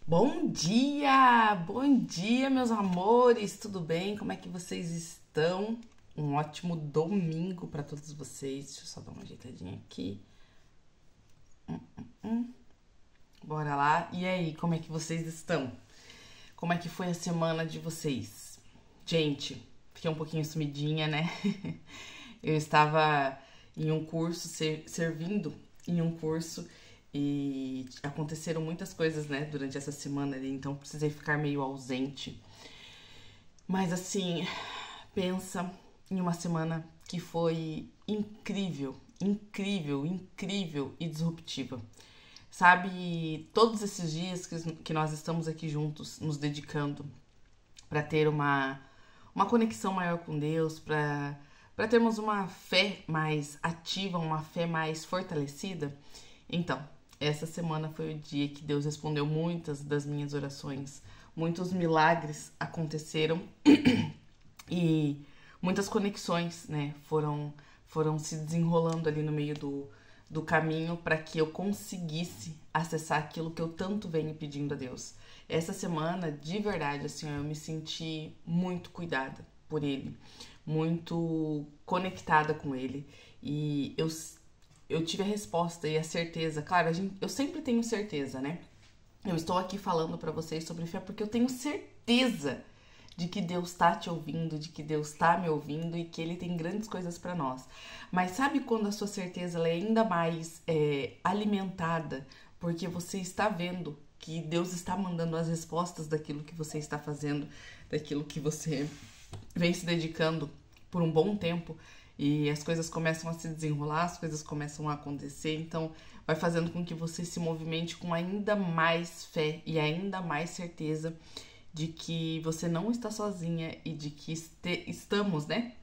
Bom dia, meus amores, tudo bem? Como é que vocês estão? Um ótimo domingo para todos vocês. Deixa eu só dar uma ajeitadinha aqui. Bora lá. E aí, como é que vocês estão? Como é que foi a semana de vocês? Gente, fiquei um pouquinho sumidinha, né? Eu estava em um curso, servindo em um curso e aconteceram muitas coisas, né, durante essa semana ali, então precisei ficar meio ausente. Mas assim, pensa em uma semana que foi incrível, incrível e disruptiva. Sabe, todos esses dias que nós estamos aqui juntos, nos dedicando para ter uma conexão maior com Deus, para termos uma fé mais ativa, uma fé mais fortalecida. Então, essa semana foi o dia que Deus respondeu muitas das minhas orações, muitos milagres aconteceram e muitas conexões, né, foram se desenrolando ali no meio do caminho para que eu conseguisse acessar aquilo que eu tanto venho pedindo a Deus. Essa semana, de verdade, assim, eu me senti muito cuidada por Ele, muito conectada com Ele. E eu tive a resposta e a certeza. Claro, eu sempre tenho certeza, né? Eu estou aqui falando para vocês sobre fé porque eu tenho certeza de que Deus tá te ouvindo, de que Deus tá me ouvindo e que Ele tem grandes coisas para nós. Mas sabe quando a sua certeza ela é ainda mais alimentada porque você está vendo que Deus está mandando as respostas daquilo que você está fazendo, daquilo que você vem se dedicando por um bom tempo e as coisas começam a se desenrolar, as coisas começam a acontecer, então vai fazendo com que você se movimente com ainda mais fé e ainda mais certeza de que você não está sozinha e de que estamos, né?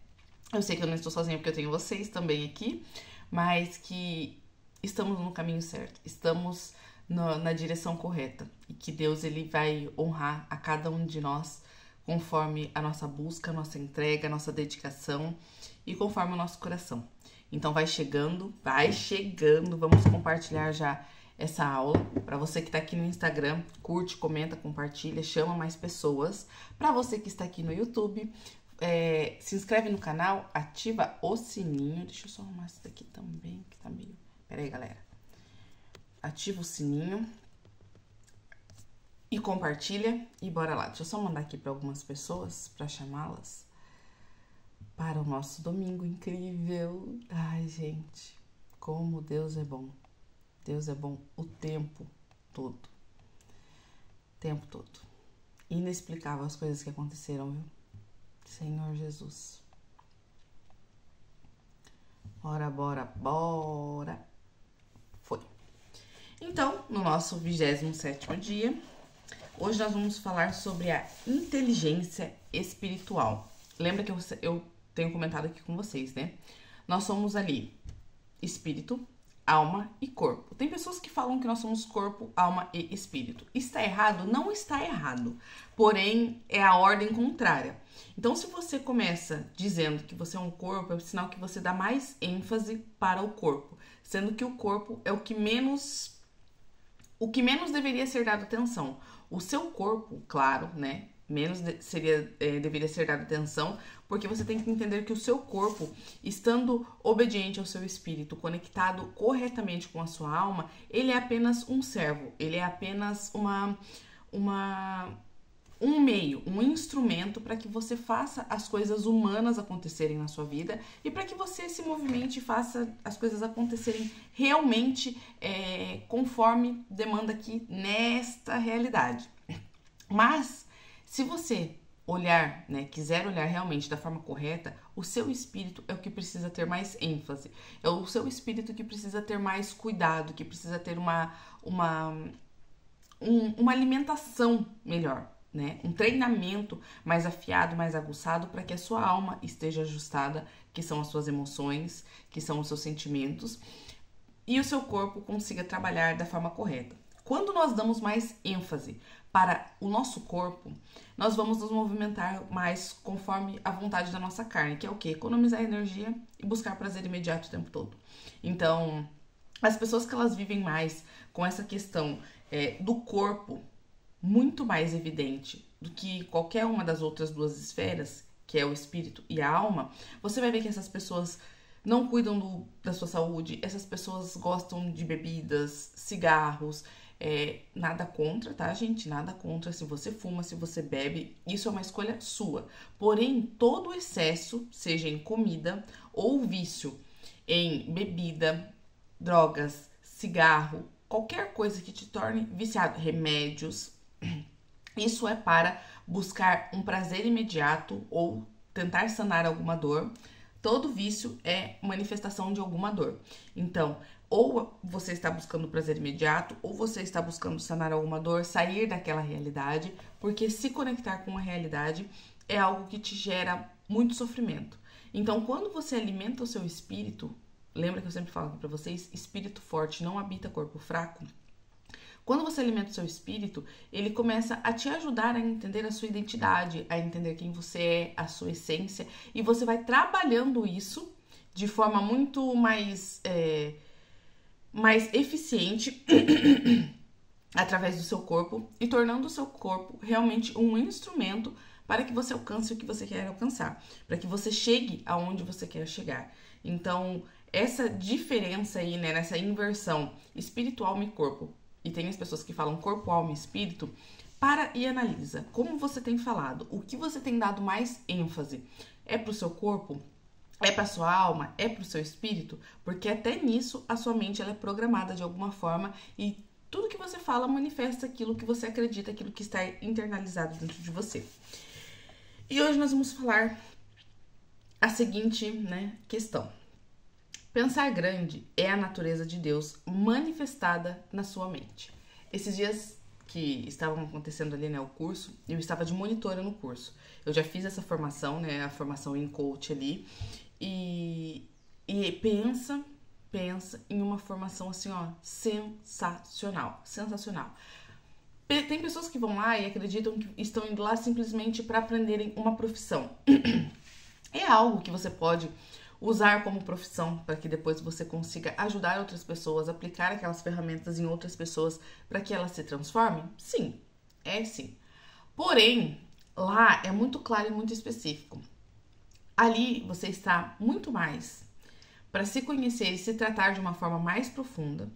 Eu sei que eu não estou sozinha porque eu tenho vocês também aqui, mas que estamos no caminho certo, estamos na direção correta e que Deus ele vai honrar a cada um de nós conforme a nossa busca, a nossa entrega, a nossa dedicação e conforme o nosso coração. Então vai chegando, vamos compartilhar já essa aula. Para você que está aqui no Instagram, curte, comenta, compartilha, chama mais pessoas. Para você que está aqui no YouTube, se inscreve no canal, ativa o sininho. Deixa eu só arrumar isso daqui também, que tá meio... Pera aí, galera. Ativa o sininho e compartilha e bora lá. Deixa eu só mandar aqui para algumas pessoas, para chamá-las para o nosso domingo incrível. Ai, gente, como Deus é bom. Deus é bom o tempo todo. Tempo todo. Inexplicável as coisas que aconteceram, viu? Senhor Jesus. Bora. Foi. Então, no nosso 27º dia, hoje nós vamos falar sobre a inteligência espiritual. Lembra que eu tenho comentado aqui com vocês, né? Nós somos ali espírito, alma e corpo. Tem pessoas que falam que nós somos corpo, alma e espírito. Está errado? Não está errado. Porém, é a ordem contrária. Então, se você começa dizendo que você é um corpo, é um sinal que você dá mais ênfase para o corpo, sendo que o corpo é o que menos deveria ser dado atenção. O seu corpo, claro, né? Deveria ser dado atenção, porque você tem que entender que o seu corpo, estando obediente ao seu espírito, conectado corretamente com a sua alma, ele é apenas um servo, ele é apenas um meio, um instrumento para que você faça as coisas humanas acontecerem na sua vida e para que você se movimente e faça as coisas acontecerem realmente conforme demanda aqui nesta realidade. Mas se você olhar, né, quiser olhar realmente da forma correta, o seu espírito é o que precisa ter mais ênfase. É o seu espírito que precisa ter mais cuidado, que precisa ter uma alimentação melhor, né? Um treinamento mais afiado, mais aguçado para que a sua alma esteja ajustada, que são as suas emoções, que são os seus sentimentos, e o seu corpo consiga trabalhar da forma correta. Quando nós damos mais ênfase para o nosso corpo, nós vamos nos movimentar mais conforme a vontade da nossa carne, que é o quê? Economizar energia e buscar prazer imediato o tempo todo. Então, as pessoas que elas vivem mais com essa questão do corpo, muito mais evidente do que qualquer uma das outras duas esferas, que é o espírito e a alma, você vai ver que essas pessoas não cuidam da sua saúde, essas pessoas gostam de bebidas, cigarros, nada contra, tá, gente? Nada contra se você fuma, se você bebe, isso é uma escolha sua. Porém, todo excesso, seja em comida ou vício em bebida, drogas, cigarro, qualquer coisa que te torne viciado, remédios, isso é para buscar um prazer imediato ou tentar sanar alguma dor. Todo vício é manifestação de alguma dor. Então, ou você está buscando prazer imediato, ou você está buscando sanar alguma dor, sair daquela realidade, porque se conectar com a realidade é algo que te gera muito sofrimento. Então, quando você alimenta o seu espírito, lembra que eu sempre falo aqui pra vocês, espírito forte não habita corpo fraco? Quando você alimenta o seu espírito, ele começa a te ajudar a entender a sua identidade, a entender quem você é, a sua essência, e você vai trabalhando isso de forma muito mais eficiente através do seu corpo e tornando o seu corpo realmente um instrumento para que você alcance o que você quer alcançar, para que você chegue aonde você quer chegar. Então, essa diferença aí, né, nessa inversão espírito, alma e corpo, e tem as pessoas que falam corpo, alma e espírito, para e analisa como você tem falado, o que você tem dado mais ênfase. É pro seu corpo? É pra sua alma? É pro seu espírito? Porque até nisso a sua mente ela é programada de alguma forma e tudo que você fala manifesta aquilo que você acredita, aquilo que está internalizado dentro de você. E hoje nós vamos falar a seguinte, né, questão. Pensar grande é a natureza de Deus manifestada na sua mente. Esses dias que estavam acontecendo ali, né, o curso, eu estava de monitora no curso. Eu já fiz essa formação, né, a formação em coach ali, e pensa em uma formação assim, ó, sensacional. Tem pessoas que vão lá e acreditam que estão indo lá simplesmente para aprenderem uma profissão. É algo que você pode usar como profissão para que depois você consiga ajudar outras pessoas, aplicar aquelas ferramentas em outras pessoas para que elas se transformem? Sim, é sim. Porém, lá é muito claro e muito específico. Ali você está muito mais para se conhecer e se tratar de uma forma mais profunda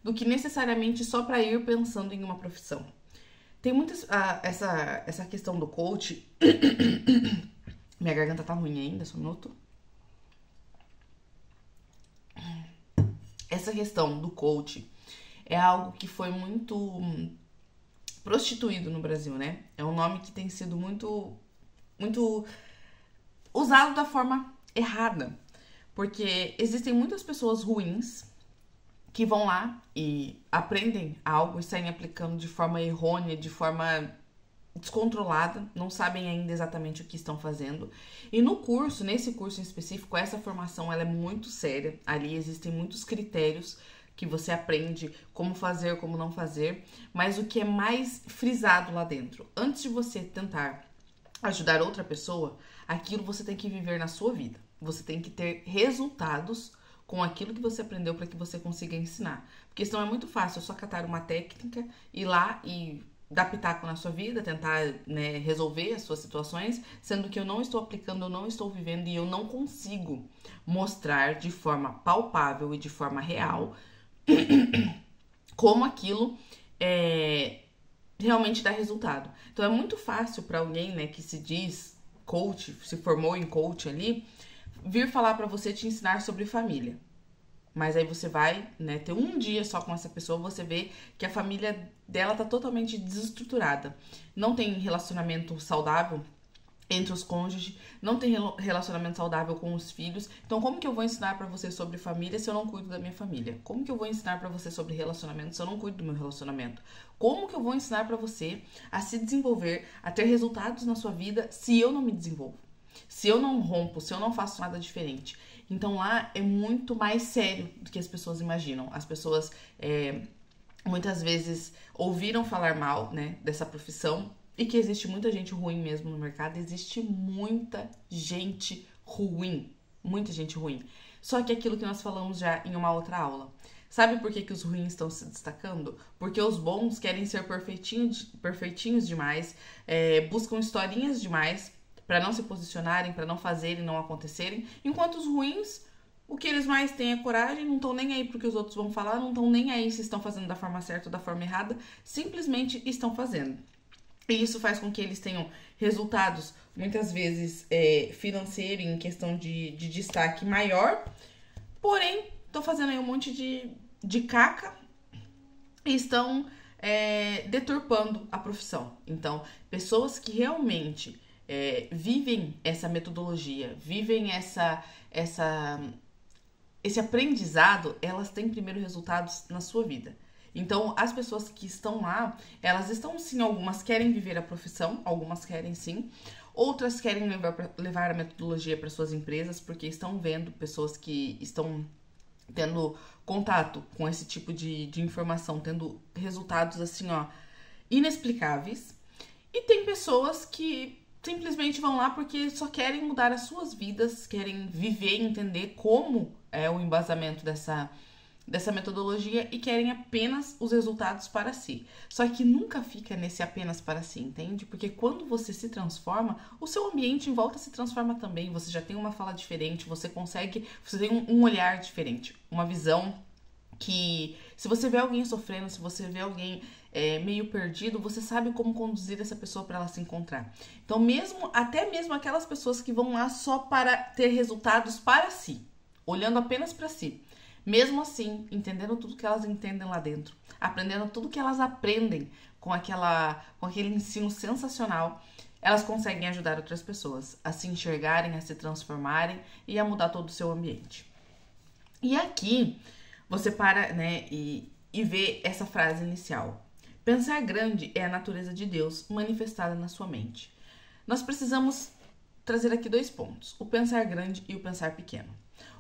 do que necessariamente só para ir pensando em uma profissão. Tem muitas... essa questão do coach... Minha garganta tá ruim ainda, só um minuto. Essa questão do coach é algo que foi muito prostituído no Brasil, né? É um nome que tem sido muito usado da forma errada. Porque existem muitas pessoas ruins que vão lá e aprendem algo e saem aplicando de forma errônea, de forma descontrolada, não sabem ainda exatamente o que estão fazendo. E no curso, nesse curso em específico, essa formação ela é muito séria. Ali existem muitos critérios que você aprende como fazer, como não fazer, mas o que é mais frisado lá dentro, antes de você tentar ajudar outra pessoa, aquilo você tem que viver na sua vida. Você tem que ter resultados com aquilo que você aprendeu para que você consiga ensinar. Porque senão é muito fácil, eu só catar uma técnica, ir lá e dar pitaco na sua vida, tentar, né, resolver as suas situações, sendo que eu não estou aplicando, eu não estou vivendo e eu não consigo mostrar de forma palpável e de forma real como aquilo realmente dá resultado. Então é muito fácil para alguém, né, que se diz coach, se formou em coach ali, vir falar para você te ensinar sobre família. Mas aí você vai, né, ter um dia só com essa pessoa, você vê que a família dela tá totalmente desestruturada. Não tem relacionamento saudável entre os cônjuges, não tem relacionamento saudável com os filhos. Então, como que eu vou ensinar pra você sobre família se eu não cuido da minha família? Como que eu vou ensinar pra você sobre relacionamento se eu não cuido do meu relacionamento? Como que eu vou ensinar pra você a se desenvolver, a ter resultados na sua vida se eu não me desenvolvo? Se eu não rompo, se eu não faço nada diferente? Então lá é muito mais sério do que as pessoas imaginam. As pessoas muitas vezes ouviram falar mal, né, dessa profissão e que existe muita gente ruim mesmo no mercado. Existe muita gente ruim, muita gente ruim. Só que aquilo que nós falamos já em uma outra aula. Sabe por que os ruins estão se destacando? Porque os bons querem ser perfeitinhos demais, buscam historinhas demais para não se posicionarem, para não fazerem, não acontecerem, enquanto os ruins, o que eles mais têm é coragem, não estão nem aí porque os outros vão falar, não estão nem aí se estão fazendo da forma certa ou da forma errada, simplesmente estão fazendo. E isso faz com que eles tenham resultados, muitas vezes financeiros, em questão de destaque maior, porém, estão fazendo aí um monte de caca e estão deturpando a profissão. Então, pessoas que realmente vivem essa metodologia, vivem esse aprendizado, elas têm primeiro resultados na sua vida. Então, as pessoas que estão lá, elas estão sim, algumas querem viver a profissão, algumas querem sim, outras querem levar a metodologia para suas empresas, porque estão vendo pessoas que estão tendo contato com esse tipo de informação, tendo resultados assim, ó, inexplicáveis. E tem pessoas que simplesmente vão lá porque só querem mudar as suas vidas, querem viver e entender como é o embasamento dessa metodologia e querem apenas os resultados para si. Só que nunca fica nesse apenas para si, entende? Porque quando você se transforma, o seu ambiente em volta se transforma também. Você já tem uma fala diferente, você tem um olhar diferente, uma visão que, se você vê alguém sofrendo, se você vê alguém meio perdido, você sabe como conduzir essa pessoa para ela se encontrar. Então, até mesmo aquelas pessoas que vão lá só para ter resultados para si, olhando apenas para si, mesmo assim, entendendo tudo que elas entendem lá dentro, aprendendo tudo que elas aprendem com aquele ensino sensacional, elas conseguem ajudar outras pessoas a se enxergarem, a se transformarem e a mudar todo o seu ambiente. E aqui você para, né, e vê essa frase inicial. Pensar grande é a natureza de Deus manifestada na sua mente. Nós precisamos trazer aqui 2 pontos, o pensar grande e o pensar pequeno.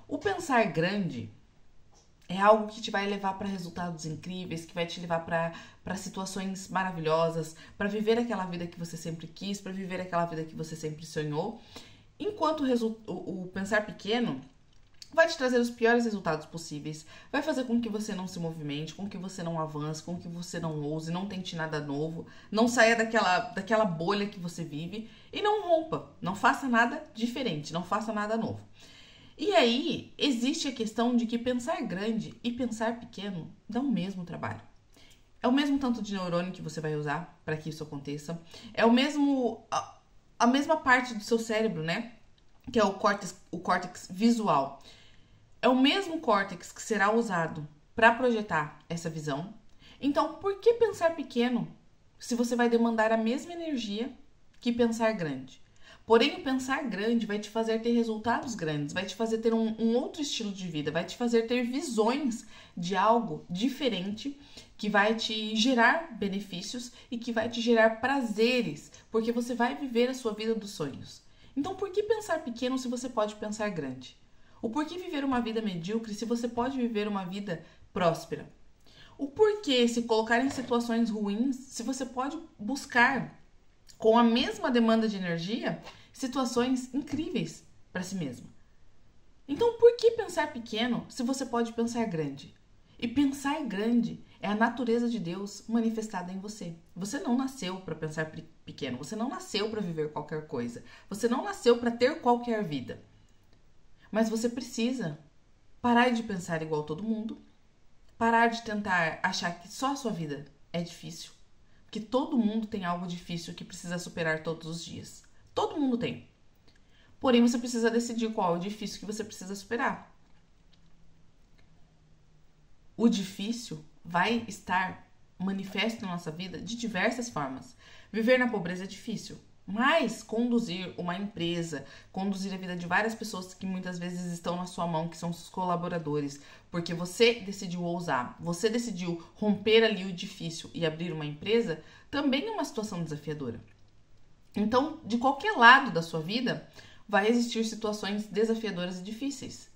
O pensar grande é algo que te vai levar para resultados incríveis, que vai te levar para situações maravilhosas, para viver aquela vida que você sempre quis, para viver aquela vida que você sempre sonhou. Enquanto o pensar pequeno vai te trazer os piores resultados possíveis, vai fazer com que você não se movimente, com que você não avance, com que você não ouse, não tente nada novo, não saia daquela bolha que você vive e não rompa, não faça nada diferente, não faça nada novo. E aí, existe a questão de que pensar grande e pensar pequeno dá o mesmo trabalho. É o mesmo tanto de neurônio que você vai usar para que isso aconteça. É a mesma parte do seu cérebro, né? Que é o córtex visual. É o mesmo córtex que será usado para projetar essa visão. Então, por que pensar pequeno se você vai demandar a mesma energia que pensar grande? Porém, o pensar grande vai te fazer ter resultados grandes, vai te fazer ter um outro estilo de vida, vai te fazer ter visões de algo diferente que vai te gerar benefícios e que vai te gerar prazeres, porque você vai viver a sua vida dos sonhos. Então, por que pensar pequeno se você pode pensar grande? O porquê viver uma vida medíocre se você pode viver uma vida próspera? O porquê se colocar em situações ruins se você pode buscar, com a mesma demanda de energia, situações incríveis para si mesma? Então, por que pensar pequeno se você pode pensar grande? E pensar grande é a natureza de Deus manifestada em você. Você não nasceu para pensar pequeno, você não nasceu para viver qualquer coisa, você não nasceu para ter qualquer vida. Mas você precisa parar de pensar igual todo mundo, parar de tentar achar que só a sua vida é difícil, porque todo mundo tem algo difícil que precisa superar todos os dias. Todo mundo tem. Porém, você precisa decidir qual é o difícil que você precisa superar. O difícil vai estar manifesto na nossa vida de diversas formas. Viver na pobreza é difícil, mas conduzir uma empresa, conduzir a vida de várias pessoas que muitas vezes estão na sua mão, que são seus colaboradores, porque você decidiu ousar, você decidiu romper ali o difícil e abrir uma empresa, também é uma situação desafiadora. Então, de qualquer lado da sua vida, vai existir situações desafiadoras e difíceis.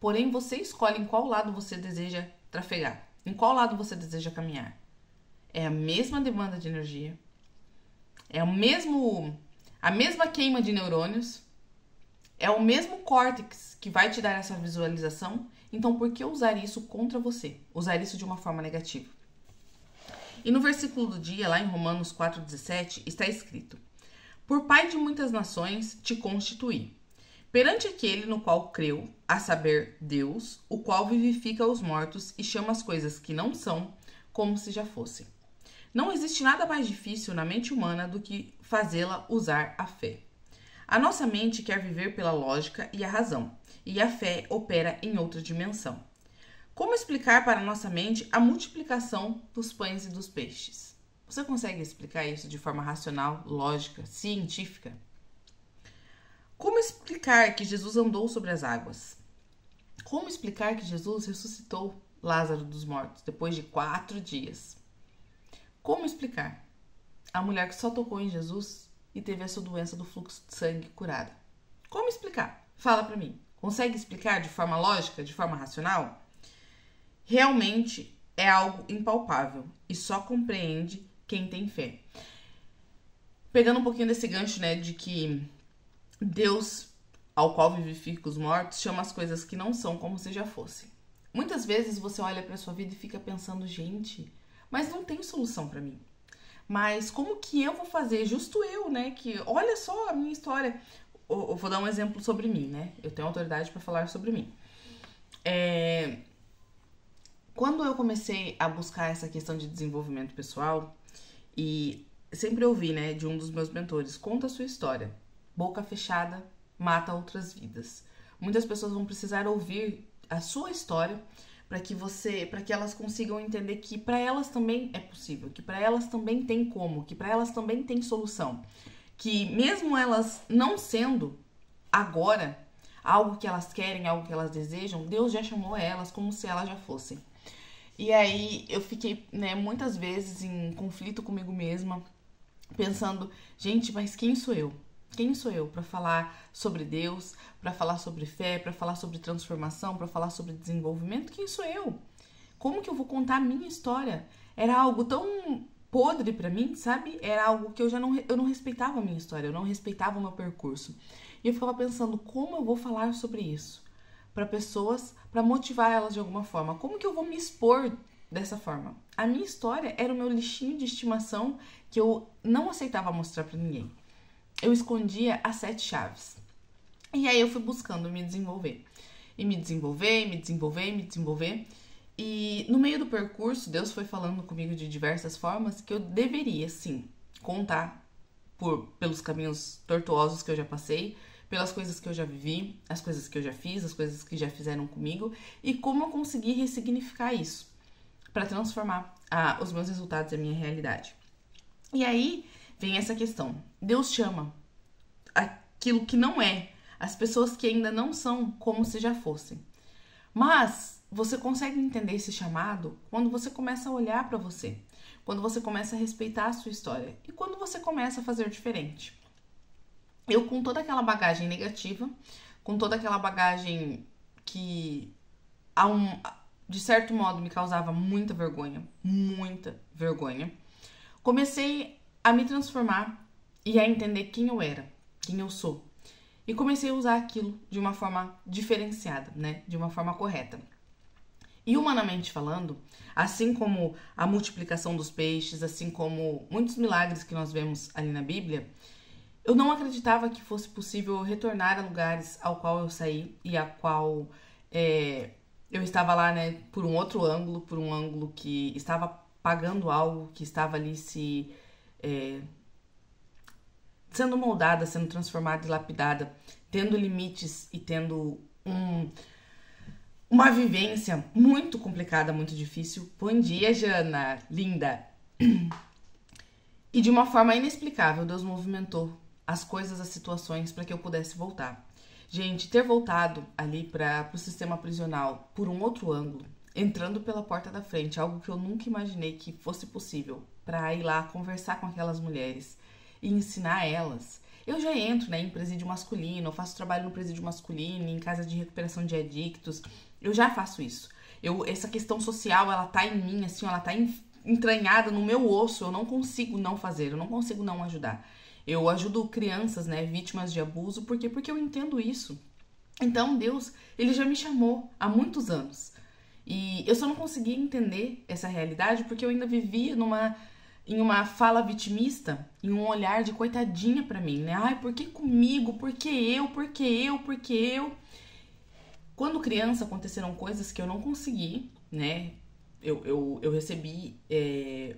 Porém, você escolhe em qual lado você deseja trafegar, em qual lado você deseja caminhar. É a mesma demanda de energia, é a mesma queima de neurônios, é o mesmo córtex que vai te dar essa visualização Então, por que usar isso contra você? Usar isso de uma forma negativa? E no versículo do dia, lá em Romanos 4,17, está escrito: por pai de muitas nações te constituí, perante aquele no qual creu, a saber, Deus, o qual vivifica os mortos e chama as coisas que não são, como se já fossem. Não existe nada mais difícil na mente humana do que fazê-la usar a fé. A nossa mente quer viver pela lógica e a razão, e a fé opera em outra dimensão. Como explicar para a nossa mente a multiplicação dos pães e dos peixes? Você consegue explicar isso de forma racional, lógica, científica? Como explicar que Jesus andou sobre as águas? Como explicar que Jesus ressuscitou Lázaro dos mortos depois de 4 dias? Como explicar a mulher que só tocou em Jesus e teve a sua doença do fluxo de sangue curada? Como explicar? Fala pra mim. Consegue explicar de forma lógica, de forma racional? Realmente é algo impalpável e só compreende quem tem fé. Pegando um pouquinho desse gancho, né, de que Deus, ao qual vivifica os mortos, chama as coisas que não são como se já fossem. Muitas vezes você olha pra sua vida e fica pensando, gente, mas não tem solução pra mim. Mas como que eu vou fazer? Justo eu, né, que olha só a minha história. Eu vou dar um exemplo sobre mim, né? Eu tenho autoridade pra falar sobre mim. Quando eu comecei a buscar essa questão de desenvolvimento pessoal, e sempre ouvi, né, de um dos meus mentores, conta a sua história. Boca fechada mata outras vidas. Muitas pessoas vão precisar ouvir a sua história para que elas consigam entender que para elas também é possível, que para elas também tem como, que para elas também tem solução. Que mesmo elas não sendo agora algo que elas querem, algo que elas desejam, Deus já chamou elas como se elas já fossem. E aí eu fiquei, né, muitas vezes em conflito comigo mesma, pensando, gente, mas quem sou eu? Quem sou eu para falar sobre Deus, para falar sobre fé, para falar sobre transformação, para falar sobre desenvolvimento? Quem sou eu? Como que eu vou contar a minha história? Era algo tão podre para mim, sabe? Era algo que eu não respeitava a minha história, eu não respeitava o meu percurso. E eu ficava pensando, como eu vou falar sobre isso para pessoas, para motivar elas de alguma forma? Como que eu vou me expor dessa forma? A minha história era o meu lixinho de estimação que eu não aceitava mostrar para ninguém. Eu escondia as 7 chaves. E aí eu fui buscando me desenvolver. E me desenvolver. E no meio do percurso, Deus foi falando comigo de diversas formas que eu deveria, sim, contar pelos caminhos tortuosos que eu já passei, pelas coisas que eu já vivi, as coisas que eu já fiz, as coisas que já fizeram comigo e como eu consegui ressignificar isso para transformar os meus resultados e a minha realidade. E aí vem essa questão. Deus chama aquilo que não é, as pessoas que ainda não são como se já fossem. Mas você consegue entender esse chamado quando você começa a olhar para você, quando você começa a respeitar a sua história e quando você começa a fazer diferente. Eu, com toda aquela bagagem negativa, com toda aquela bagagem que, de certo modo, me causava muita vergonha, comecei a me transformar e a entender quem eu era, quem eu sou. E comecei a usar aquilo de uma forma diferenciada, né? De uma forma correta. E humanamente falando, assim como a multiplicação dos peixes, assim como muitos milagres que nós vemos ali na Bíblia, eu não acreditava que fosse possível retornar a lugares ao qual eu saí e a qual eu estava lá, né, por um ângulo que estava pagando algo, que estava ali sendo moldada, sendo transformada e lapidada, tendo limites e tendo uma vivência muito complicada, muito difícil. Bom dia, Jana, linda! E de uma forma inexplicável, Deus movimentou as coisas, as situações para que eu pudesse voltar. Gente, ter voltado ali para o sistema prisional por um outro ângulo, entrando pela porta da frente, algo que eu nunca imaginei que fosse possível, para ir lá conversar com aquelas mulheres e ensinar elas. Eu já entro, né, em presídio masculino, eu faço trabalho no presídio masculino, em casa de recuperação de adictos, eu já faço isso. Essa questão social, ela tá em mim, assim, ela tá entranhada no meu osso, eu não consigo não fazer, eu não consigo não ajudar. Eu ajudo crianças, né, vítimas de abuso, por quê? Porque eu entendo isso. Então Deus, ele já me chamou há muitos anos. E eu só não conseguia entender essa realidade porque eu ainda vivia em uma fala vitimista, em um olhar de coitadinha pra mim, né? Ai, por que comigo? Por que eu? Por que eu? Por que eu? Quando criança aconteceram coisas que eu não consegui, né? Eu recebi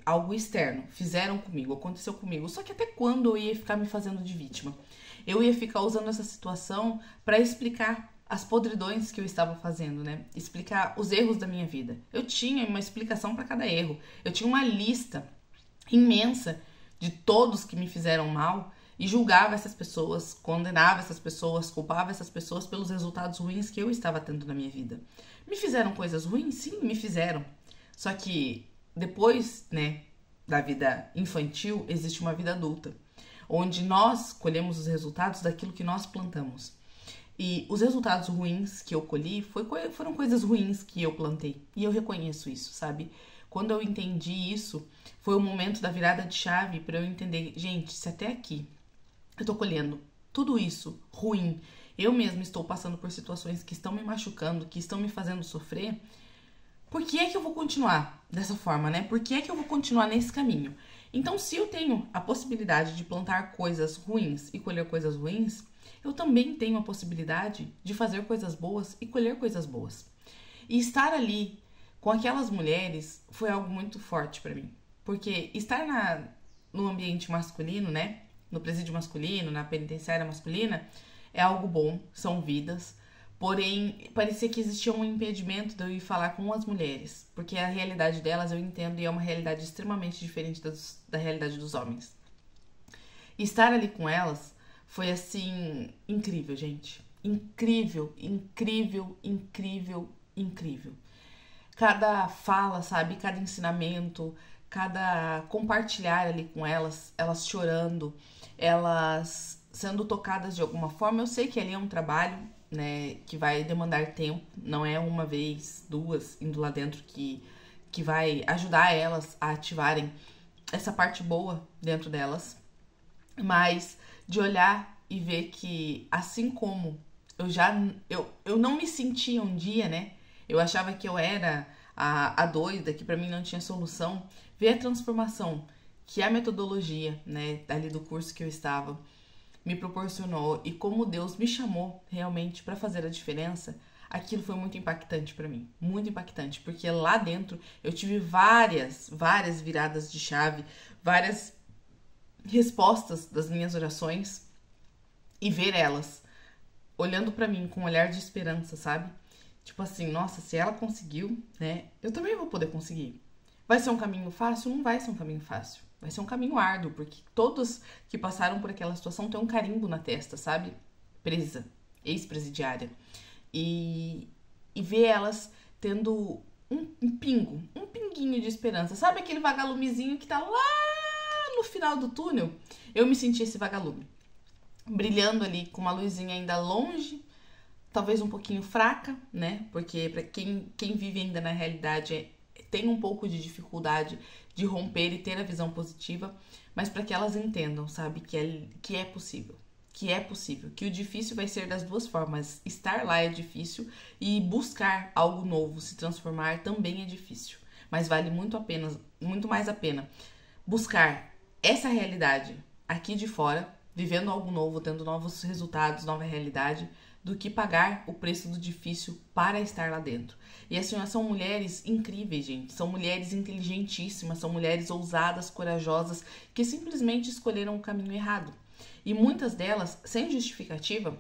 algo externo, fizeram comigo, aconteceu comigo. Só que até quando eu ia ficar me fazendo de vítima? Eu ia ficar usando essa situação para explicar as podridões que eu estava fazendo, né? Explicar os erros da minha vida. Eu tinha uma explicação para cada erro. Eu tinha uma lista imensa de todos que me fizeram mal e julgava essas pessoas, condenava essas pessoas, culpava essas pessoas pelos resultados ruins que eu estava tendo na minha vida. Me fizeram coisas ruins? Sim, me fizeram. Só que depois, né, da vida infantil, existe uma vida adulta, onde nós colhemos os resultados daquilo que nós plantamos. E os resultados ruins que eu colhi foram coisas ruins que eu plantei. E eu reconheço isso, sabe? Quando eu entendi isso, foi o momento da virada de chave para eu entender, gente, se até aqui eu tô colhendo tudo isso ruim, eu mesma estou passando por situações que estão me machucando, que estão me fazendo sofrer, por que é que eu vou continuar dessa forma, né? Por que é que eu vou continuar nesse caminho? Então, se eu tenho a possibilidade de plantar coisas ruins e colher coisas ruins, eu também tenho a possibilidade de fazer coisas boas e colher coisas boas. E estar ali com aquelas mulheres foi algo muito forte pra mim. Porque estar no ambiente masculino, né? No presídio masculino, na penitenciária masculina, é algo bom, são vidas. Porém, parecia que existia um impedimento de eu ir falar com as mulheres. Porque a realidade delas eu entendo e é uma realidade extremamente diferente da realidade dos homens. E estar ali com elas foi assim, incrível, gente. Incrível, incrível, incrível, incrível. Cada fala, sabe? Cada ensinamento, cada compartilhar ali com elas, elas chorando, elas sendo tocadas de alguma forma. Eu sei que ali é um trabalho, né, que vai demandar tempo, não é uma vez, duas, indo lá dentro que vai ajudar elas a ativarem essa parte boa dentro delas, mas de olhar e ver que assim como eu não me sentia um dia, né? Eu achava que eu era a doida, que pra mim não tinha solução. Ver a transformação que a metodologia, né, ali do curso que eu estava, me proporcionou e como Deus me chamou realmente pra fazer a diferença, aquilo foi muito impactante pra mim, muito impactante, porque lá dentro eu tive várias viradas de chave, várias respostas das minhas orações e ver elas olhando pra mim com um olhar de esperança, sabe? Tipo assim, nossa, se ela conseguiu, né? Eu também vou poder conseguir. Vai ser um caminho fácil? Não vai ser um caminho fácil. Vai ser um caminho árduo, porque todos que passaram por aquela situação têm um carimbo na testa, sabe? Presa, ex-presidiária. E ver elas tendo um pinguinho de esperança. Sabe aquele vagalumezinho que tá lá no final do túnel? Eu me senti esse vagalume, brilhando ali com uma luzinha ainda longe, talvez um pouquinho fraca, né? Porque para quem vive ainda na realidade tem um pouco de dificuldade de romper e ter a visão positiva, mas para que elas entendam, sabe, que é possível. Que é possível, que o difícil vai ser das duas formas. Estar lá é difícil e buscar algo novo, se transformar também é difícil. Mas vale muito mais a pena buscar essa realidade aqui de fora, vivendo algo novo, tendo novos resultados, nova realidade, do que pagar o preço do difícil para estar lá dentro. E assim, são mulheres incríveis, gente. São mulheres inteligentíssimas, são mulheres ousadas, corajosas, que simplesmente escolheram o caminho errado. E muitas delas, sem justificativa,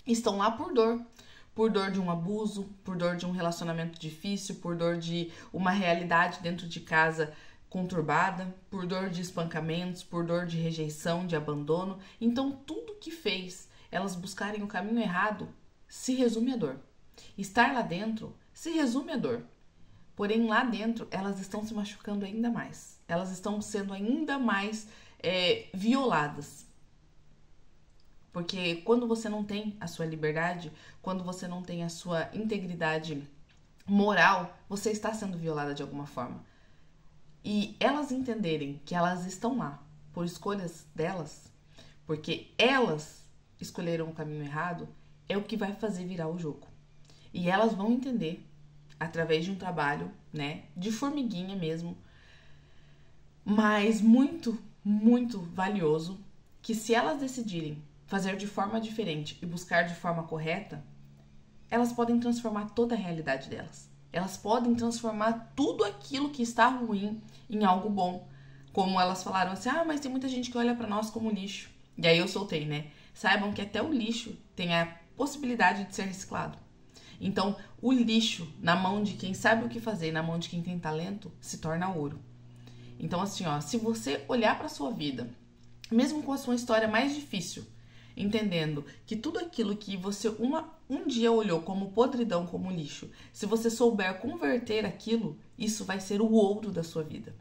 estão lá por dor. Por dor de um abuso, por dor de um relacionamento difícil, por dor de uma realidade dentro de casa conturbada, por dor de espancamentos, por dor de rejeição, de abandono. Então, tudo que fez elas buscarem o caminho errado se resume à dor. Estar lá dentro se resume à dor. Porém, lá dentro, elas estão se machucando ainda mais. Elas estão sendo ainda mais violadas. Porque quando você não tem a sua liberdade, quando você não tem a sua integridade moral, você está sendo violada de alguma forma. E elas entenderem que elas estão lá por escolhas delas, porque elas escolheram o caminho errado, é o que vai fazer virar o jogo. E elas vão entender, através de um trabalho, né, de formiguinha mesmo, mas muito, muito valioso, que se elas decidirem fazer de forma diferente e buscar de forma correta, elas podem transformar toda a realidade delas. Elas podem transformar tudo aquilo que está ruim em algo bom. Como elas falaram assim, mas tem muita gente que olha pra nós como lixo. E aí eu soltei, né? Saibam que até o lixo tem a possibilidade de ser reciclado. Então, o lixo na mão de quem sabe o que fazer, na mão de quem tem talento, se torna ouro. Então, assim, se você olhar pra sua vida, mesmo com a sua história mais difícil, entendendo que tudo aquilo que você um dia olhou como podridão, como lixo, se você souber converter aquilo, isso vai ser o ouro da sua vida.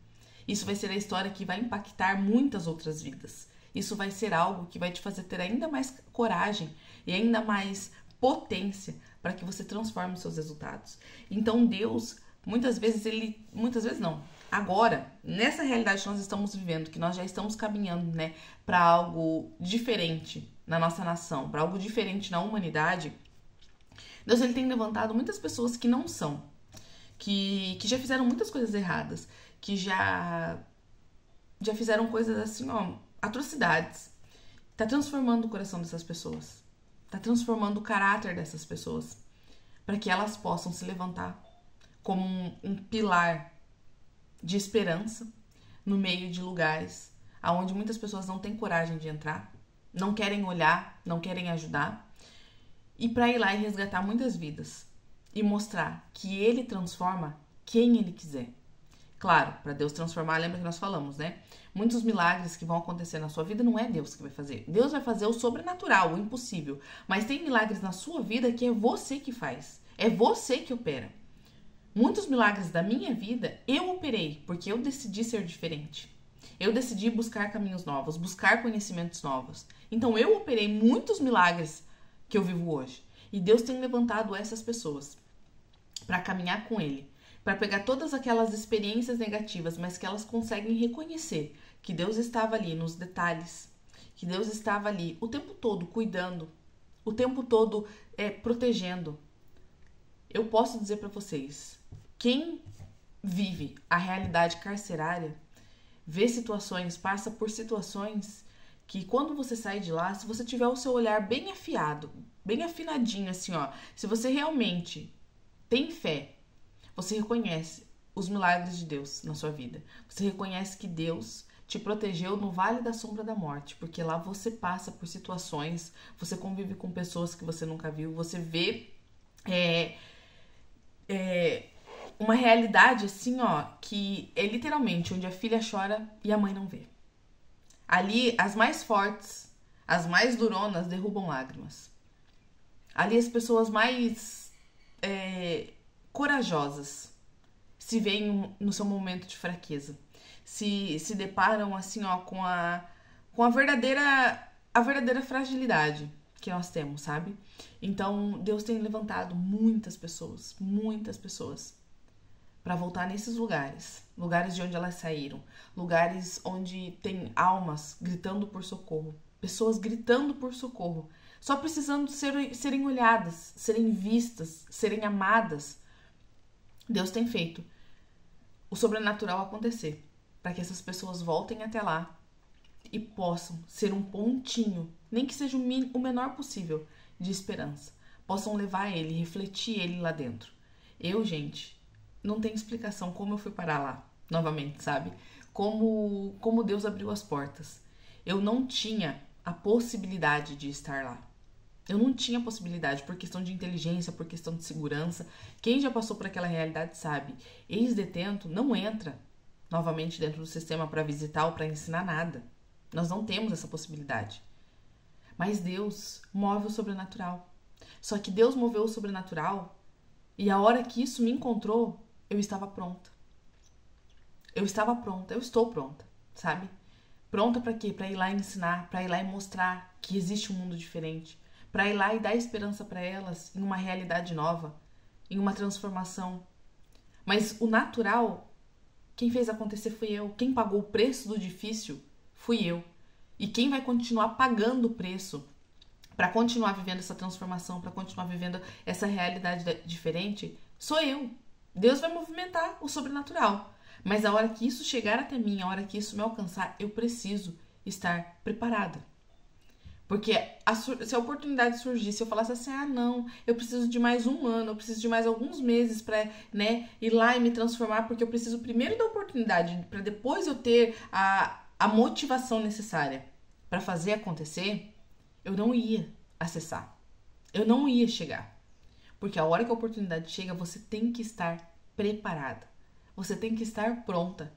Isso vai ser a história que vai impactar muitas outras vidas. Isso vai ser algo que vai te fazer ter ainda mais coragem e ainda mais potência para que você transforme os seus resultados. Então Deus, muitas vezes não. Agora, nessa realidade que nós estamos vivendo, que nós já estamos caminhando, né, para algo diferente na nossa nação, para algo diferente na humanidade, Deus ele tem levantado muitas pessoas que não são, que já fizeram muitas coisas erradas, que já fizeram coisas assim, atrocidades. Tá transformando o coração dessas pessoas. Tá transformando o caráter dessas pessoas, para que elas possam se levantar como um pilar de esperança no meio de lugares aonde muitas pessoas não têm coragem de entrar, não querem olhar, não querem ajudar, e para ir lá e resgatar muitas vidas e mostrar que ele transforma quem ele quiser. Claro, para Deus transformar, lembra que nós falamos, né? Muitos milagres que vão acontecer na sua vida não é Deus que vai fazer. Deus vai fazer o sobrenatural, o impossível. Mas tem milagres na sua vida que é você que faz. É você que opera. Muitos milagres da minha vida eu operei porque eu decidi ser diferente. Eu decidi buscar caminhos novos, buscar conhecimentos novos. Então eu operei muitos milagres que eu vivo hoje. E Deus tem levantado essas pessoas para caminhar com Ele, para pegar todas aquelas experiências negativas, mas que elas conseguem reconhecer que Deus estava ali nos detalhes, que Deus estava ali o tempo todo cuidando, o tempo todo protegendo. Eu posso dizer para vocês, quem vive a realidade carcerária, vê situações, passa por situações que quando você sai de lá, se você tiver o seu olhar bem afiado, bem afinadinho assim, se você realmente tem fé, você reconhece os milagres de Deus na sua vida. Você reconhece que Deus te protegeu no vale da sombra da morte, porque lá você passa por situações, você convive com pessoas que você nunca viu, você vê uma realidade assim, que é literalmente onde a filha chora e a mãe não vê. Ali, as mais fortes, as mais duronas derrubam lágrimas. Ali, as pessoas mais corajosas se veem no seu momento de fraqueza. Se deparam assim, com a verdadeira fragilidade que nós temos, sabe? Então, Deus tem levantado muitas pessoas para voltar nesses lugares de onde elas saíram, lugares onde tem almas gritando por socorro, pessoas gritando por socorro, só precisando serem olhadas, serem vistas, serem amadas. Deus tem feito o sobrenatural acontecer para que essas pessoas voltem até lá e possam ser um pontinho, nem que seja o menor possível, de esperança. Possam levar ele, refletir ele lá dentro. Gente, não tem explicação como eu fui parar lá, novamente, sabe? Como Deus abriu as portas. Eu não tinha a possibilidade de estar lá. Eu não tinha possibilidade por questão de inteligência, por questão de segurança. Quem já passou por aquela realidade sabe. Ex-detento não entra novamente dentro do sistema para visitar ou para ensinar nada. Nós não temos essa possibilidade. Mas Deus move o sobrenatural. Só que Deus moveu o sobrenatural e a hora que isso me encontrou, eu estava pronta. Eu estou pronta, sabe? Pronta para quê? Para ir lá ensinar, para ir lá e mostrar que existe um mundo diferente, para ir lá e dar esperança para elas em uma realidade nova, em uma transformação. Mas o natural, quem fez acontecer foi eu. Quem pagou o preço do difícil fui eu. E quem vai continuar pagando o preço para continuar vivendo essa transformação, para continuar vivendo essa realidade diferente, sou eu. Deus vai movimentar o sobrenatural. Mas a hora que isso chegar até mim, a hora que isso me alcançar, eu preciso estar preparada. Porque se a oportunidade surgisse, eu falasse assim, não, eu preciso de mais um ano, eu preciso de mais alguns meses para, né, ir lá e me transformar, porque eu preciso primeiro da oportunidade, para depois eu ter a motivação necessária para fazer acontecer, eu não ia acessar. Eu não ia chegar. Porque a hora que a oportunidade chega, você tem que estar preparada. Você tem que estar pronta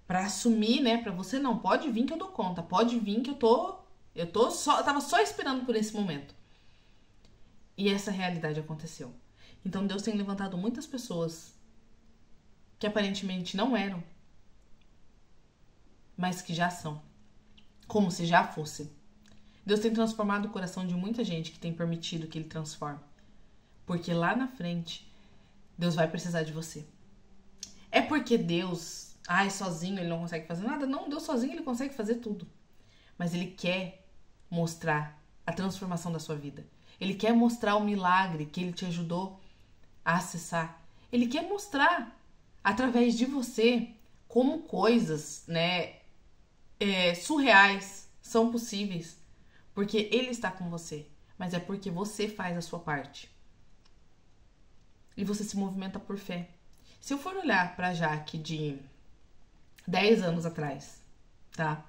para assumir, né? Para você não, pode vir que eu dou conta, pode vir que eu tava só esperando por esse momento. E essa realidade aconteceu. Então Deus tem levantado muitas pessoas que aparentemente não eram, mas que já são, como se já fossem. Deus tem transformado o coração de muita gente que tem permitido que Ele transforme. Porque lá na frente, Deus vai precisar de você. É porque Deus, sozinho Ele não consegue fazer nada? Não, Deus sozinho Ele consegue fazer tudo. Mas Ele quer mostrar a transformação da sua vida. Ele quer mostrar o milagre que Ele te ajudou a acessar. Ele quer mostrar, através de você, como coisas, né, surreais são possíveis. Porque Ele está com você. Mas é porque você faz a sua parte. E você se movimenta por fé. Se eu for olhar pra Jaque de 10 anos atrás, tá?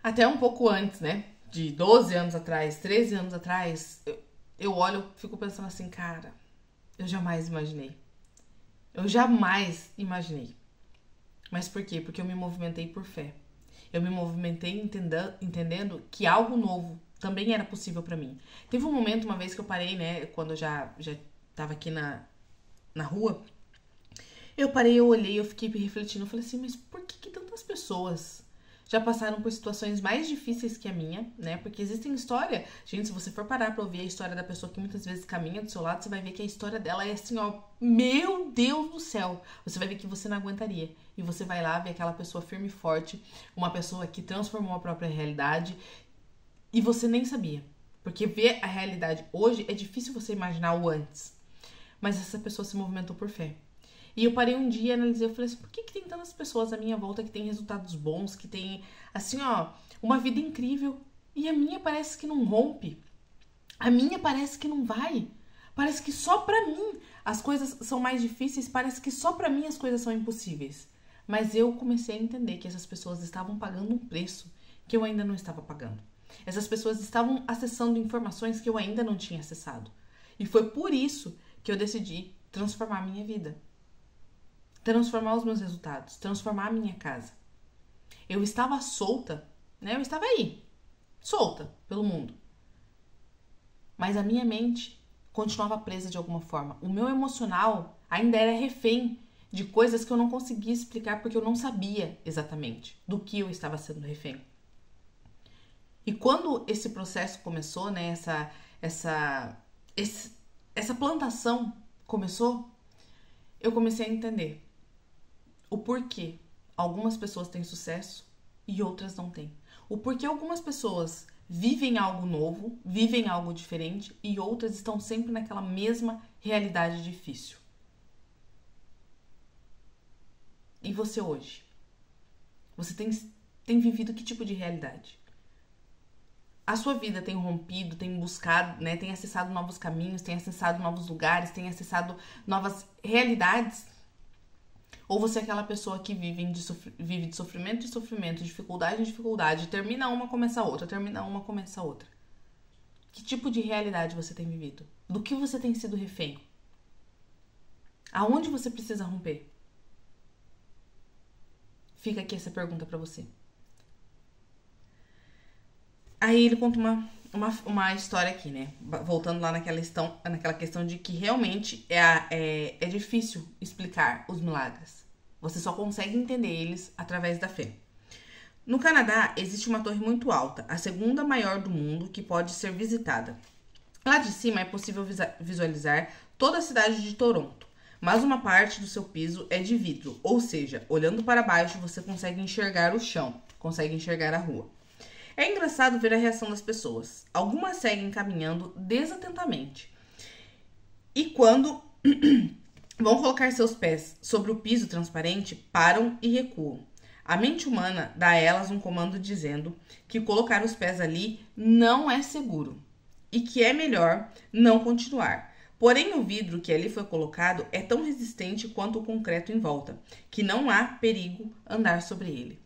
Até um pouco antes, né? De 12 anos atrás, 13 anos atrás, eu olho e fico pensando assim, cara, eu jamais imaginei. Eu jamais imaginei. Mas por quê? Porque eu me movimentei por fé. Eu me movimentei entendendo que algo novo também era possível pra mim. Teve um momento, uma vez que eu parei, né? Quando eu já tava aqui na rua, eu parei, eu olhei, eu fiquei refletindo, eu falei assim, mas por que tantas pessoas já passaram por situações mais difíceis que a minha, né? Porque existem história, gente, se você for parar pra ouvir a história da pessoa que muitas vezes caminha do seu lado, você vai ver que a história dela é assim, ó, meu Deus do céu, você vai ver que você não aguentaria, e você vai lá ver aquela pessoa firme e forte, uma pessoa que transformou a própria realidade, e você nem sabia, porque ver a realidade hoje é difícil você imaginar o antes. Mas essa pessoa se movimentou por fé. E eu parei um dia e analisei, eu falei assim, por que tem tantas pessoas à minha volta que têm resultados bons, que têm, assim, ó, uma vida incrível, e a minha parece que não rompe, a minha parece que não vai, parece que só pra mim as coisas são mais difíceis, parece que só pra mim as coisas são impossíveis. Mas eu comecei a entender que essas pessoas estavam pagando um preço que eu ainda não estava pagando. Essas pessoas estavam acessando informações que eu ainda não tinha acessado. E foi por isso que eu decidi transformar a minha vida. Transformar os meus resultados. Transformar a minha casa. Eu estava solta, né? Eu estava aí, solta pelo mundo. Mas a minha mente continuava presa de alguma forma. O meu emocional ainda era refém de coisas que eu não conseguia explicar porque eu não sabia exatamente do que eu estava sendo refém. E quando esse processo começou, né? Essa plantação começou, eu comecei a entender o porquê algumas pessoas têm sucesso e outras não têm. O porquê algumas pessoas vivem algo novo, vivem algo diferente e outras estão sempre naquela mesma realidade difícil. E você hoje? Você tem vivido que tipo de realidade? A sua vida tem rompido, tem buscado, né, tem acessado novos caminhos, tem acessado novos lugares, tem acessado novas realidades? Ou você é aquela pessoa que vive de sofrimento em sofrimento, dificuldade em dificuldade, termina uma, começa outra, termina uma, começa outra? Que tipo de realidade você tem vivido? Do que você tem sido refém? Aonde você precisa romper? Fica aqui essa pergunta pra você. Aí ele conta uma história aqui, né? Voltando lá naquela questão de que realmente é difícil explicar os milagres. Você só consegue entender eles através da fé. No Canadá, existe uma torre muito alta, a segunda maior do mundo, que pode ser visitada. Lá de cima é possível visualizar toda a cidade de Toronto, mas uma parte do seu piso é de vidro, ou seja, olhando para baixo você consegue enxergar o chão, consegue enxergar a rua. É engraçado ver a reação das pessoas. Algumas seguem caminhando desatentamente. E quando vão colocar seus pés sobre o piso transparente, param e recuam. A mente humana dá a elas um comando dizendo que colocar os pés ali não é seguro e que é melhor não continuar. Porém, o vidro que ali foi colocado é tão resistente quanto o concreto em volta, que não há perigo andar sobre ele.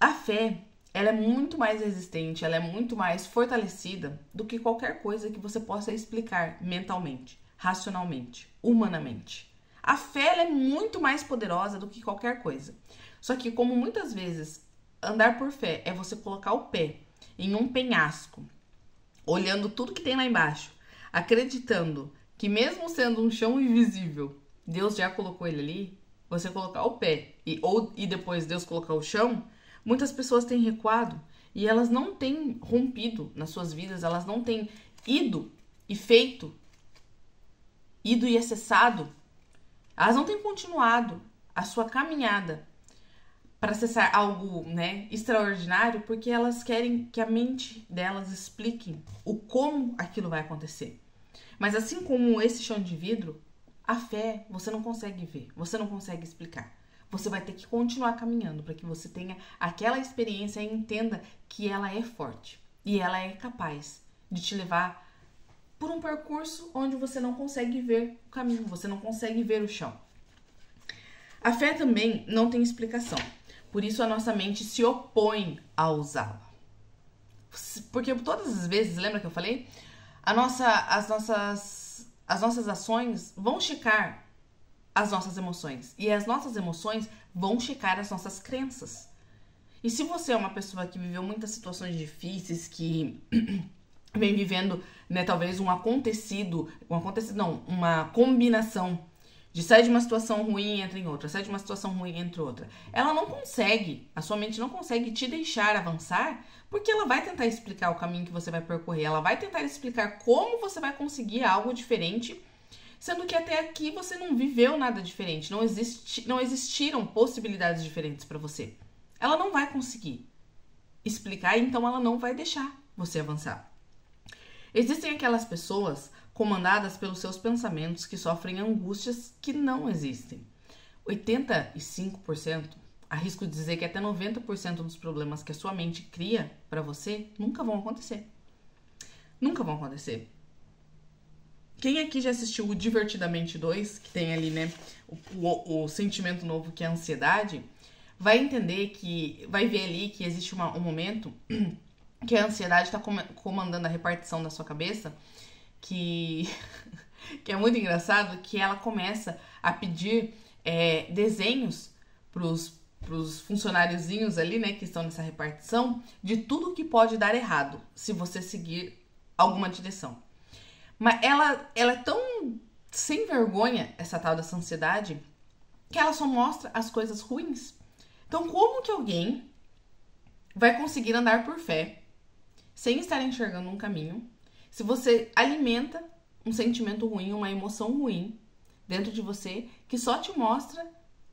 A fé, ela é muito mais resistente, ela é muito mais fortalecida do que qualquer coisa que você possa explicar mentalmente, racionalmente, humanamente. A fé, ela é muito mais poderosa do que qualquer coisa. Só que, como muitas vezes andar por fé é você colocar o pé em um penhasco, olhando tudo que tem lá embaixo, acreditando que mesmo sendo um chão invisível, Deus já colocou ele ali, você colocar o pé e depois Deus colocar o chão, muitas pessoas têm recuado e elas não têm rompido nas suas vidas, elas não têm ido e acessado, elas não têm continuado a sua caminhada para acessar algo, né, extraordinário, porque elas querem que a mente delas explique o como aquilo vai acontecer. Mas assim como esse chão de vidro, a fé você não consegue ver, você não consegue explicar. Você vai ter que continuar caminhando para que você tenha aquela experiência e entenda que ela é forte e ela é capaz de te levar por um percurso onde você não consegue ver o caminho, você não consegue ver o chão. A fé também não tem explicação. Por isso a nossa mente se opõe a usá-la. Porque todas as vezes, lembra que eu falei? As nossas ações vão checar as nossas emoções. E as nossas emoções vão checar as nossas crenças. E se você é uma pessoa que viveu muitas situações difíceis, que vem vivendo, né, talvez uma combinação de sair de uma situação ruim e entra em outra, sair de uma situação ruim e entra em outra. A sua mente não consegue te deixar avançar, porque ela vai tentar explicar o caminho que você vai percorrer, ela vai tentar explicar como você vai conseguir algo diferente, sendo que até aqui você não viveu nada diferente, não existiram possibilidades diferentes para você. Ela não vai conseguir explicar, então ela não vai deixar você avançar. Existem aquelas pessoas comandadas pelos seus pensamentos que sofrem angústias que não existem. 85%, arrisco dizer que até 90% dos problemas que a sua mente cria para você nunca vão acontecer. Nunca vão acontecer. Quem aqui já assistiu o Divertidamente 2, que tem ali, né, o sentimento novo que é a ansiedade, vai ver ali que existe um momento que a ansiedade está comandando a repartição da sua cabeça, que é muito engraçado, que ela começa a pedir desenhos pros funcionáriozinhos ali, né, que estão nessa repartição, de tudo que pode dar errado se você seguir alguma direção. Mas ela é tão sem vergonha, essa tal dessa ansiedade, que ela só mostra as coisas ruins. Então, como que alguém vai conseguir andar por fé sem estar enxergando um caminho, se você alimenta um sentimento ruim, uma emoção ruim dentro de você, que só te mostra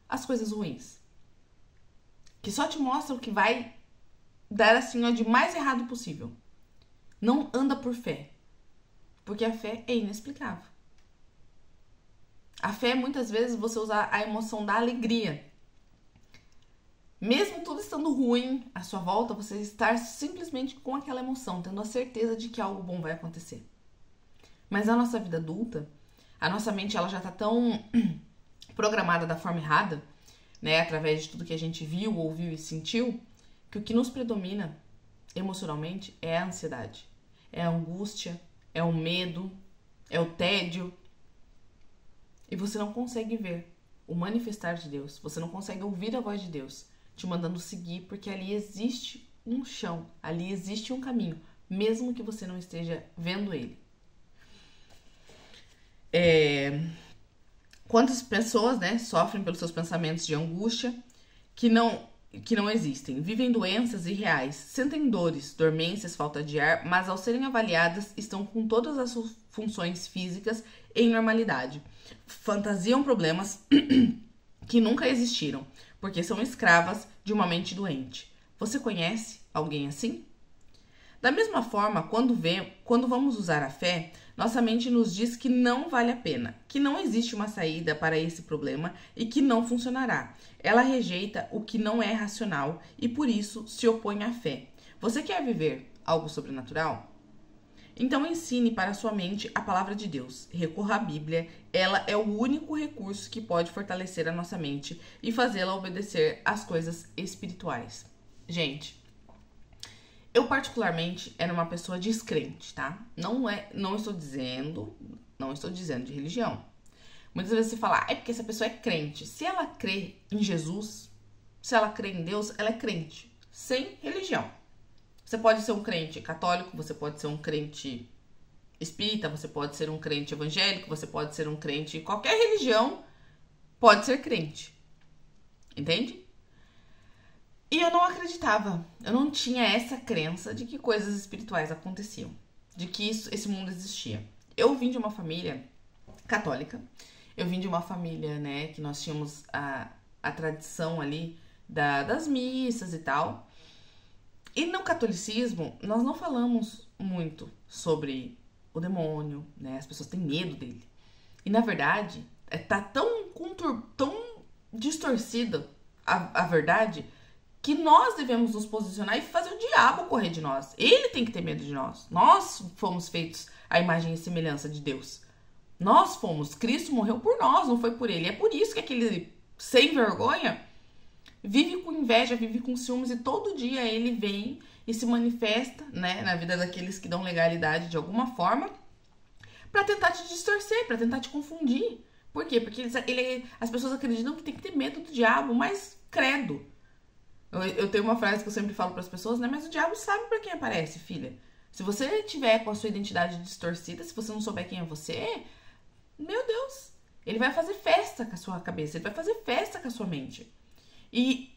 as coisas ruins? Que só te mostra o que vai dar assim, ó, de mais errado possível. Não anda por fé. Porque a fé é inexplicável. A fé, muitas vezes, você usar a emoção da alegria. Mesmo tudo estando ruim à sua volta, você estar simplesmente com aquela emoção, tendo a certeza de que algo bom vai acontecer. Mas na nossa vida adulta, a nossa mente ela já está tão programada da forma errada, né, através de tudo que a gente viu, ouviu e sentiu, que o que nos predomina emocionalmente é a ansiedade, é a angústia, é o medo, é o tédio. E você não consegue ver o manifestar de Deus, você não consegue ouvir a voz de Deus te mandando seguir, porque ali existe um chão, ali existe um caminho, mesmo que você não esteja vendo ele. Quantas pessoas, né, sofrem pelos seus pensamentos de angústia que não existem, vivem doenças irreais, sentem dores, dormências, falta de ar, mas ao serem avaliadas estão com todas as suas funções físicas em normalidade. Fantasiam problemas que nunca existiram, porque são escravas de uma mente doente. Você conhece alguém assim? Da mesma forma, quando vamos usar a fé, nossa mente nos diz que não vale a pena, que não existe uma saída para esse problema e que não funcionará. Ela rejeita o que não é racional e por isso se opõe à fé. Você quer viver algo sobrenatural? Então ensine para sua mente a palavra de Deus. Recorra à Bíblia, ela é o único recurso que pode fortalecer a nossa mente e fazê-la obedecer às coisas espirituais. Gente, eu particularmente era uma pessoa descrente, tá? Não estou dizendo de religião. Muitas vezes você fala, é porque essa pessoa é crente. Se ela crê em Jesus, se ela crê em Deus, ela é crente, sem religião. Você pode ser um crente católico, você pode ser um crente espírita, você pode ser um crente evangélico, você pode ser um crente... Qualquer religião pode ser crente. Entende? E eu não acreditava. Eu não tinha essa crença de que coisas espirituais aconteciam. De que esse mundo existia. Eu vim de uma família católica. Eu vim de uma família, né, que nós tínhamos a tradição ali das missas e tal. E no catolicismo, nós não falamos muito sobre o demônio, né? As pessoas têm medo dele. E na verdade, tá tão distorcida a verdade que nós devemos nos posicionar e fazer o diabo correr de nós. Ele tem que ter medo de nós. Nós fomos feitos à imagem e semelhança de Deus. Nós fomos. Cristo morreu por nós, não foi por ele. É por isso que aquele sem vergonha vive com inveja, vive com ciúmes e todo dia ele vem e se manifesta, né, na vida daqueles que dão legalidade de alguma forma pra tentar te distorcer, pra tentar te confundir. Por quê? Porque as pessoas acreditam que tem que ter medo do diabo, mas credo. Eu tenho uma frase que eu sempre falo pras pessoas, né, mas o diabo sabe pra quem aparece, filha. Se você tiver com a sua identidade distorcida, se você não souber quem é você, meu Deus, ele vai fazer festa com a sua cabeça, ele vai fazer festa com a sua mente. E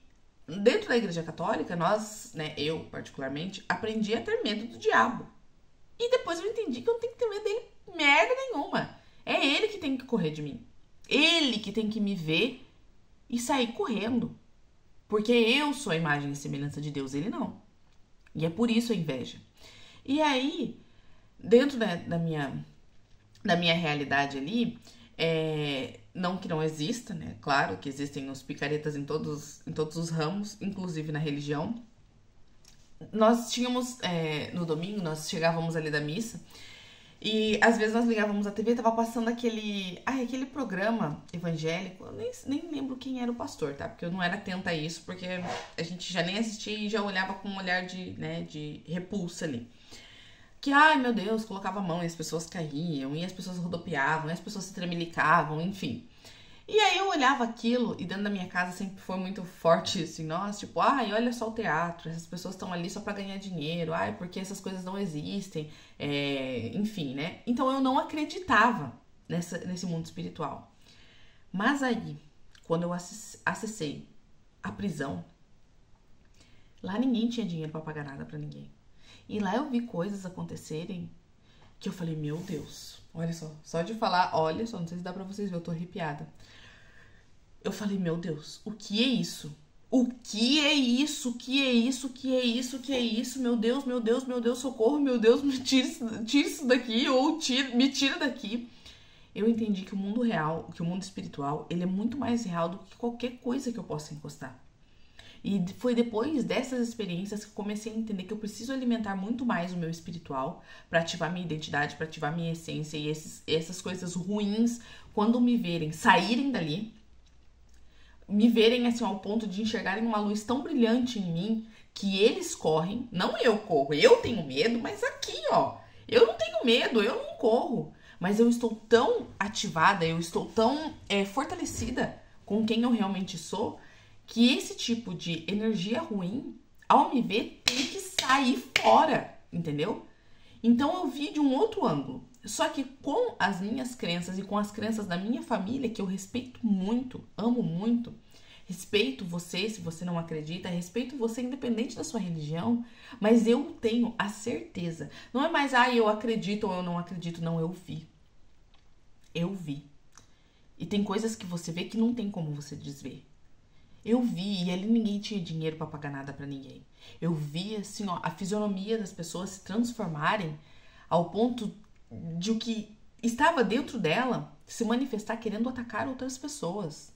dentro da Igreja Católica, nós, né, eu particularmente, aprendi a ter medo do diabo. E depois eu entendi que eu não tenho que ter medo dele merda nenhuma. É ele que tem que correr de mim. Ele que tem que me ver e sair correndo. Porque eu sou a imagem e semelhança de Deus, ele não. E é por isso a inveja. E aí, dentro da minha realidade ali, não que não exista, né? Claro que existem os picaretas em todos os ramos, inclusive na religião. Nós tínhamos, no domingo, nós chegávamos ali da missa e às vezes nós ligávamos a TV e tava passando aquele programa evangélico. Eu nem lembro quem era o pastor, tá? Porque eu não era atenta a isso, porque a gente já nem assistia e já olhava com um olhar de repulsa ali. Que, ai meu Deus, colocava a mão e as pessoas caíam, e as pessoas rodopiavam, e as pessoas se tremelicavam, enfim. E aí eu olhava aquilo, e dentro da minha casa sempre foi muito forte assim, nossa, tipo, ai, olha só o teatro, essas pessoas estão ali só pra ganhar dinheiro, ai, porque essas coisas não existem, enfim, né? Então eu não acreditava nesse mundo espiritual. Mas aí, quando eu acessei a prisão, lá ninguém tinha dinheiro pra pagar nada pra ninguém. E lá eu vi coisas acontecerem que eu falei, meu Deus, olha só de falar, olha só, não sei se dá pra vocês verem, eu tô arrepiada. Eu falei, meu Deus, o que é isso? O que é isso? O que é isso? O que é isso? O que é isso? Meu Deus, meu Deus, meu Deus, socorro, meu Deus, me tira isso daqui, ou me tira daqui. Eu entendi que o mundo real, que o mundo espiritual, ele é muito mais real do que qualquer coisa que eu possa encostar. E foi depois dessas experiências que eu comecei a entender que eu preciso alimentar muito mais o meu espiritual para ativar minha identidade, para ativar minha essência, e essas coisas ruins, quando me verem saírem dali, me verem assim ao ponto de enxergarem uma luz tão brilhante em mim que eles correm, não eu corro, eu tenho medo, mas aqui ó, eu não tenho medo, eu não corro, mas eu estou tão ativada, eu estou tão fortalecida com quem eu realmente sou, que esse tipo de energia ruim, ao me ver, tem que sair fora, entendeu? Então eu vi de um outro ângulo. Só que com as minhas crenças e com as crenças da minha família, que eu respeito muito, amo muito, respeito você se você não acredita, respeito você independente da sua religião, mas eu tenho a certeza. Não é mais, eu acredito ou eu não acredito, não, eu vi. Eu vi. E tem coisas que você vê que não tem como você desver. Eu vi, e ali ninguém tinha dinheiro pra pagar nada pra ninguém. Eu vi, assim, ó, a fisionomia das pessoas se transformarem ao ponto de o que estava dentro dela se manifestar querendo atacar outras pessoas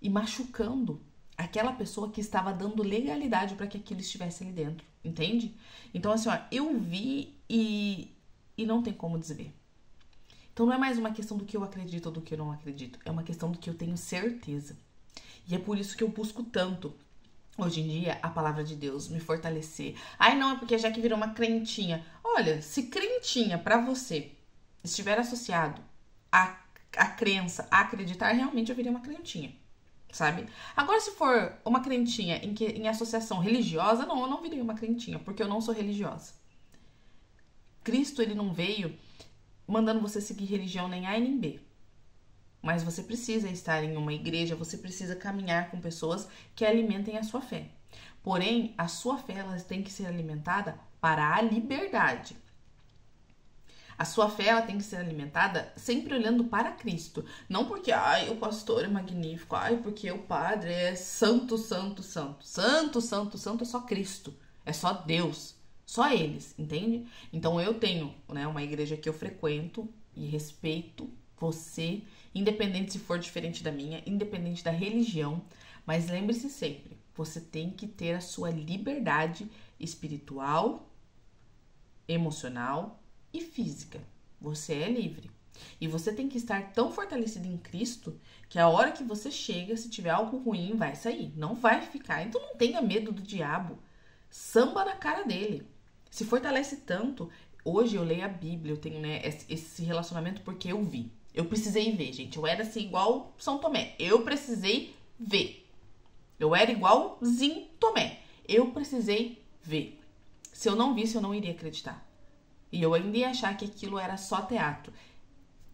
e machucando aquela pessoa que estava dando legalidade para que aquilo estivesse ali dentro, entende? Então, assim, ó, eu vi e não tem como desver. Então não é mais uma questão do que eu acredito ou do que eu não acredito, é uma questão do que eu tenho certeza. E é por isso que eu busco tanto, hoje em dia, a palavra de Deus, me fortalecer. Ai, não, é porque já que virou uma crentinha. Olha, se crentinha pra você estiver associado à crença, a acreditar, realmente eu viria uma crentinha, sabe? Agora, se for uma crentinha em associação religiosa, não, eu não virei uma crentinha, porque eu não sou religiosa. Cristo, ele não veio mandando você seguir religião nem A nem B. Mas você precisa estar em uma igreja, você precisa caminhar com pessoas que alimentem a sua fé. Porém, a sua fé ela tem que ser alimentada para a liberdade. A sua fé ela tem que ser alimentada sempre olhando para Cristo. Não porque, ai, o pastor é magnífico, ai, porque o padre é santo, santo, santo. Santo, santo, santo é só Cristo. É só Deus. Só eles, entende? Então eu tenho, né, uma igreja que eu frequento e respeito você, independente se for diferente da minha, independente da religião, mas lembre-se sempre, você tem que ter a sua liberdade espiritual, emocional e física. Você é livre. E você tem que estar tão fortalecido em Cristo que a hora que você chega, se tiver algo ruim, vai sair. Não vai ficar. Então não tenha medo do diabo. Samba na cara dele. Se fortalece tanto. Hoje eu leio a Bíblia, eu tenho, né, esse relacionamento porque eu vi. Eu precisei ver, gente. Eu era assim, igual São Tomé. Eu precisei ver. Eu era igualzinho Tomé. Eu precisei ver. Se eu não visse, eu não iria acreditar. E eu ainda ia achar que aquilo era só teatro.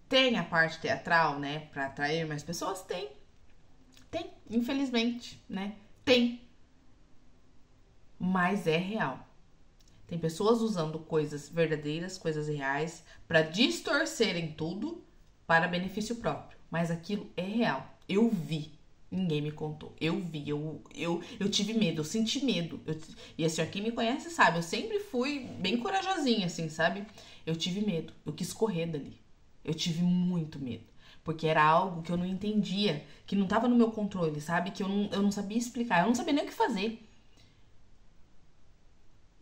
Tem a parte teatral, né? Pra atrair mais pessoas? Tem. Tem, infelizmente, né? Tem. Mas é real. Tem pessoas usando coisas verdadeiras, coisas reais, pra distorcerem tudo para benefício próprio. Mas aquilo é real. Eu vi. Ninguém me contou. Eu vi. Eu tive medo. Eu senti medo. E assim, ó, quem me conhece sabe. Eu sempre fui bem corajosinha, assim, sabe? Eu tive medo. Eu quis correr dali. Eu tive muito medo. Porque era algo que eu não entendia. Que não tava no meu controle, sabe? Que eu não sabia explicar. Eu não sabia nem o que fazer.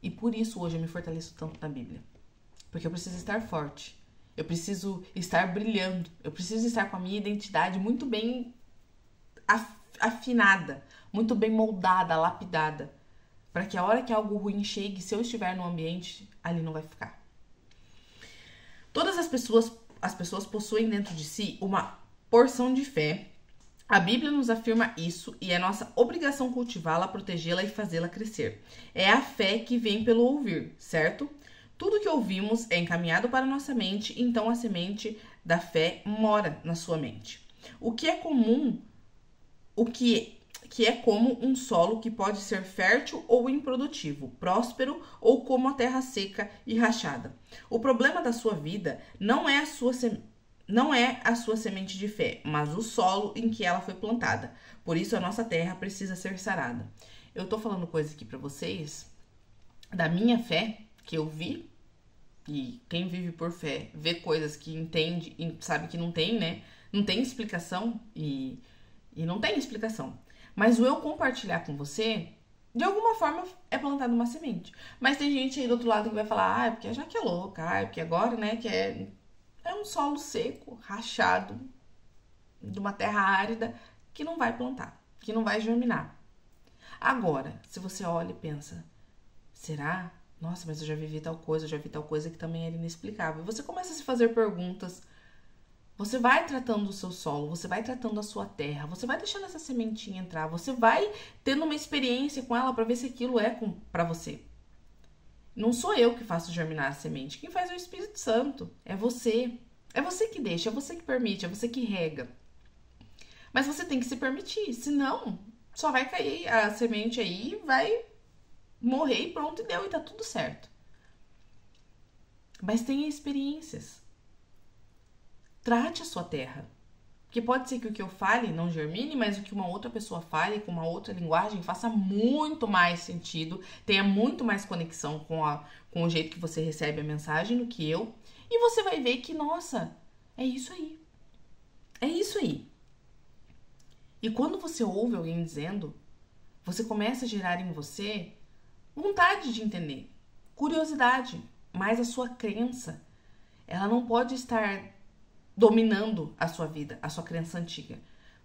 E por isso hoje eu me fortaleço tanto na Bíblia. Porque eu preciso estar forte. Eu preciso estar brilhando. Eu preciso estar com a minha identidade muito bem afinada, muito bem moldada, lapidada. Para que a hora que algo ruim chegue, se eu estiver no ambiente, ali não vai ficar. Todas as pessoas possuem dentro de si uma porção de fé. A Bíblia nos afirma isso e é nossa obrigação cultivá-la, protegê-la e fazê-la crescer. É a fé que vem pelo ouvir, certo? Tudo que ouvimos é encaminhado para nossa mente, então a semente da fé mora na sua mente. O que é como um solo que pode ser fértil ou improdutivo, próspero ou como a terra seca e rachada. O problema da sua vida não é a sua semente de fé, mas o solo em que ela foi plantada. Por isso a nossa terra precisa ser sarada. Eu tô falando coisa aqui pra vocês da minha fé, que eu vi, e quem vive por fé vê coisas que entende e sabe que não tem, né? Não tem explicação e não tem explicação. Mas o eu compartilhar com você, de alguma forma, é plantado uma semente. Mas tem gente aí do outro lado que vai falar, ah, é porque a Jaque é louca, ah, é porque agora, né, que é um solo seco, rachado, de uma terra árida, que não vai plantar, que não vai germinar. Agora, se você olha e pensa, será? Nossa, mas eu já vivi tal coisa, eu já vi tal coisa que também era inexplicável. Você começa a se fazer perguntas. Você vai tratando o seu solo, você vai tratando a sua terra, você vai deixando essa sementinha entrar, você vai tendo uma experiência com ela para ver se aquilo é para você. Não sou eu que faço germinar a semente, quem faz é o Espírito Santo, é você. É você que deixa, é você que permite, é você que rega. Mas você tem que se permitir, senão só vai cair a semente aí, vai morrer e pronto, e deu, e tá tudo certo. Mas tenha experiências. Trate a sua terra. Porque pode ser que o que eu fale não germine, mas o que uma outra pessoa fale com uma outra linguagem faça muito mais sentido, tenha muito mais conexão com o jeito que você recebe a mensagem do que eu. E você vai ver que, nossa, é isso aí. É isso aí. E quando você ouve alguém dizendo, você começa a gerar em você vontade de entender, curiosidade, mas a sua crença, ela não pode estar dominando a sua vida, a sua crença antiga.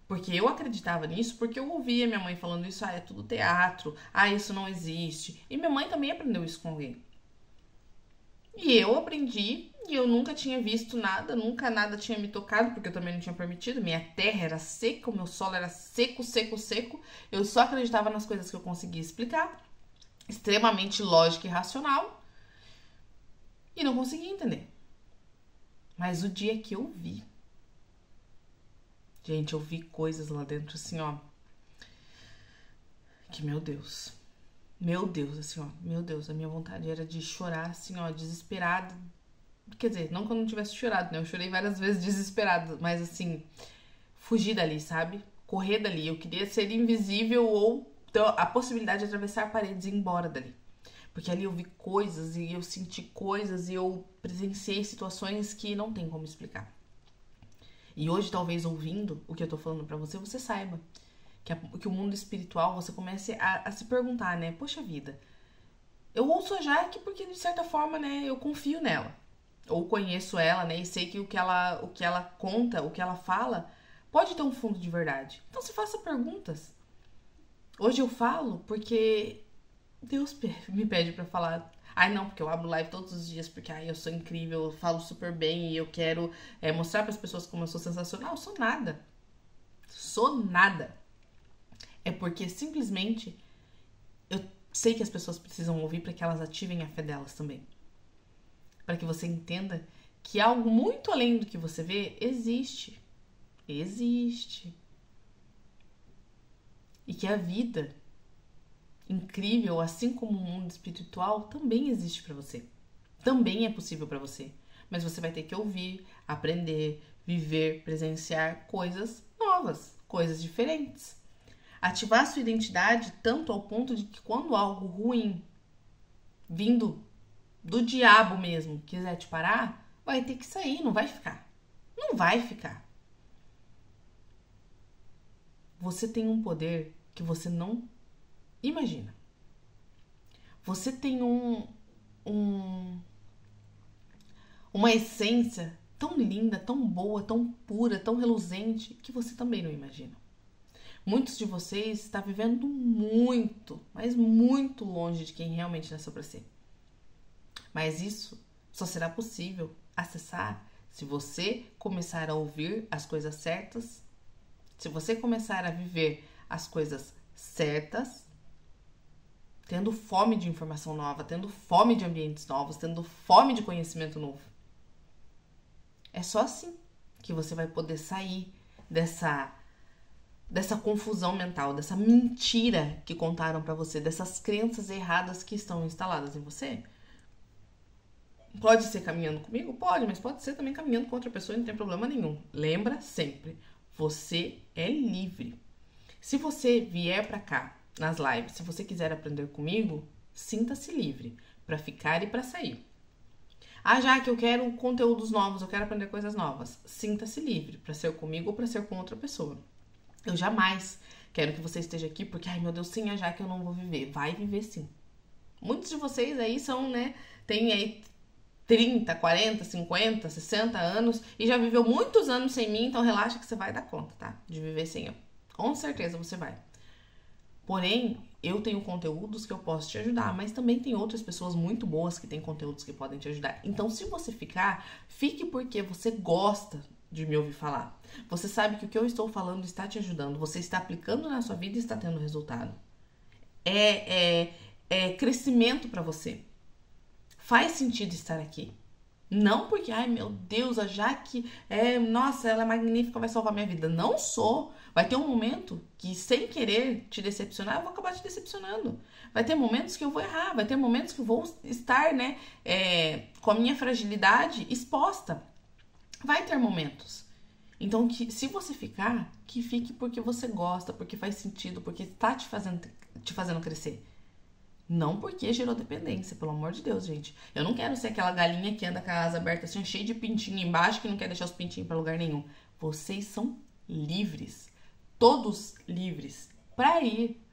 Porque eu acreditava nisso, porque eu ouvia minha mãe falando isso, é tudo teatro, isso não existe. E minha mãe também aprendeu isso com alguém. E eu aprendi, e eu nunca tinha visto nada, nunca nada tinha me tocado, porque eu também não tinha permitido. Minha terra era seca, o meu solo era seco, seco, seco. Eu só acreditava nas coisas que eu conseguia explicar, extremamente lógica e racional, e não conseguia entender. Mas o dia que eu vi, gente, eu vi coisas lá dentro assim, ó, que meu Deus, assim, ó, meu Deus, a minha vontade era de chorar, assim, ó, desesperada. Quer dizer, não que eu não tivesse chorado, né? Eu chorei várias vezes desesperada, mas assim, fugir dali, sabe? Correr dali. Eu queria ser invisível ou ter a possibilidade de atravessar paredes e ir embora dali. Porque ali eu vi coisas e eu senti coisas e eu presenciei situações que não tem como explicar. E hoje, talvez ouvindo o que eu tô falando pra você, você saiba que o mundo espiritual, você comece a se perguntar, né? Poxa vida, eu ouço a Jaque porque, de certa forma, né, eu confio nela. Ou conheço ela, né, e sei que o que ela conta, o que ela fala, pode ter um fundo de verdade. Então, se faça perguntas. Hoje eu falo porque Deus me pede pra falar. Não, porque eu abro live todos os dias, porque eu sou incrível, eu falo super bem e eu quero mostrar pras pessoas como eu sou sensacional. Eu sou nada. Sou nada. É porque simplesmente eu sei que as pessoas precisam ouvir para que elas ativem a fé delas também. Para que você entenda que algo muito além do que você vê existe. Existe. E que a vida incrível, assim como o mundo espiritual, também existe para você. Também é possível para você. Mas você vai ter que ouvir, aprender, viver, presenciar coisas novas, coisas diferentes. Ativar sua identidade tanto ao ponto de que quando algo ruim, vindo do diabo mesmo, quiser te parar, vai ter que sair, não vai ficar. Não vai ficar. Você tem um poder que você não imagina. Você tem uma essência tão linda, tão boa, tão pura, tão reluzente, que você também não imagina. Muitos de vocês estão vivendo muito, mas muito longe de quem realmente nasceu para ser. Mas isso só será possível acessar se você começar a ouvir as coisas certas, se você começar a viver as coisas certas, tendo fome de informação nova, tendo fome de ambientes novos, tendo fome de conhecimento novo. É só assim que você vai poder sair dessa confusão mental, dessa mentira que contaram pra você, dessas crenças erradas que estão instaladas em você. Pode ser caminhando comigo? Pode, mas pode ser também caminhando com outra pessoa e não tem problema nenhum. Lembra sempre, você é livre. Se você vier pra cá, nas lives, se você quiser aprender comigo, sinta-se livre pra ficar e pra sair. Já que eu quero conteúdos novos, eu quero aprender coisas novas, sinta-se livre pra ser comigo ou pra ser com outra pessoa. Eu jamais quero que você esteja aqui porque, meu Deus, sem a Jaque eu não vou viver. Vai viver sim. Muitos de vocês aí são, né, tem aí 30, 40, 50, 60 anos e já viveu muitos anos sem mim, então relaxa que você vai dar conta, tá? De viver sem eu. Com certeza você vai. Porém, eu tenho conteúdos que eu posso te ajudar, mas também tem outras pessoas muito boas que têm conteúdos que podem te ajudar. Então, se você ficar, fique porque você gosta de me ouvir falar. Você sabe que o que eu estou falando está te ajudando, você está aplicando na sua vida e está tendo resultado. É crescimento para você. Faz sentido estar aqui. Não porque, meu Deus, a Jaque nossa, ela é magnífica, vai salvar minha vida. Não sou. Vai ter um momento que, sem querer te decepcionar, eu vou acabar te decepcionando. Vai ter momentos que eu vou errar, vai ter momentos que eu vou estar, né, com a minha fragilidade exposta. Vai ter momentos. Então, se você ficar, que fique porque você gosta, porque faz sentido, porque tá te fazendo crescer. Não porque gerou dependência, pelo amor de Deus, gente. Eu não quero ser aquela galinha que anda com a asa aberta assim, cheia de pintinho embaixo, que não quer deixar os pintinhos pra lugar nenhum. Vocês são livres. Todos livres. Pra ir.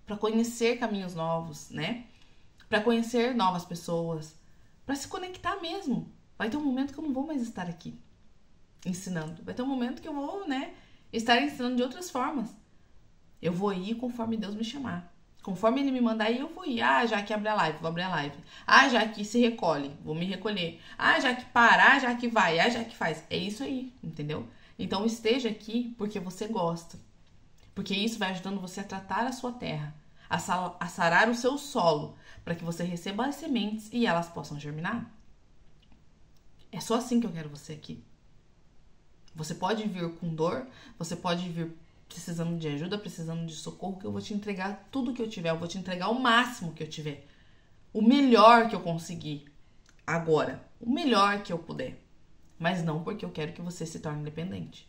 Pra conhecer caminhos novos, né? Pra conhecer novas pessoas. Pra se conectar mesmo. Vai ter um momento que eu não vou mais estar aqui ensinando. Vai ter um momento que eu vou, né, estar ensinando de outras formas. Eu vou ir conforme Deus me chamar. Conforme Ele me mandar ir, eu vou ir. Ah, já que abre a live, vou abrir a live. Ah, já que se recolhe, vou me recolher. Ah, já que parar, já que vai. Ah, já que faz. É isso aí, entendeu? Então esteja aqui porque você gosta. Porque isso vai ajudando você a tratar a sua terra. A sarar o seu solo. Para que você receba as sementes e elas possam germinar. É só assim que eu quero você aqui. Você pode vir com dor, você pode vir precisando de ajuda, precisando de socorro, que eu vou te entregar tudo que eu tiver, eu vou te entregar o máximo que eu tiver. O melhor que eu conseguir agora, o melhor que eu puder. Mas não porque eu quero que você se torne independente.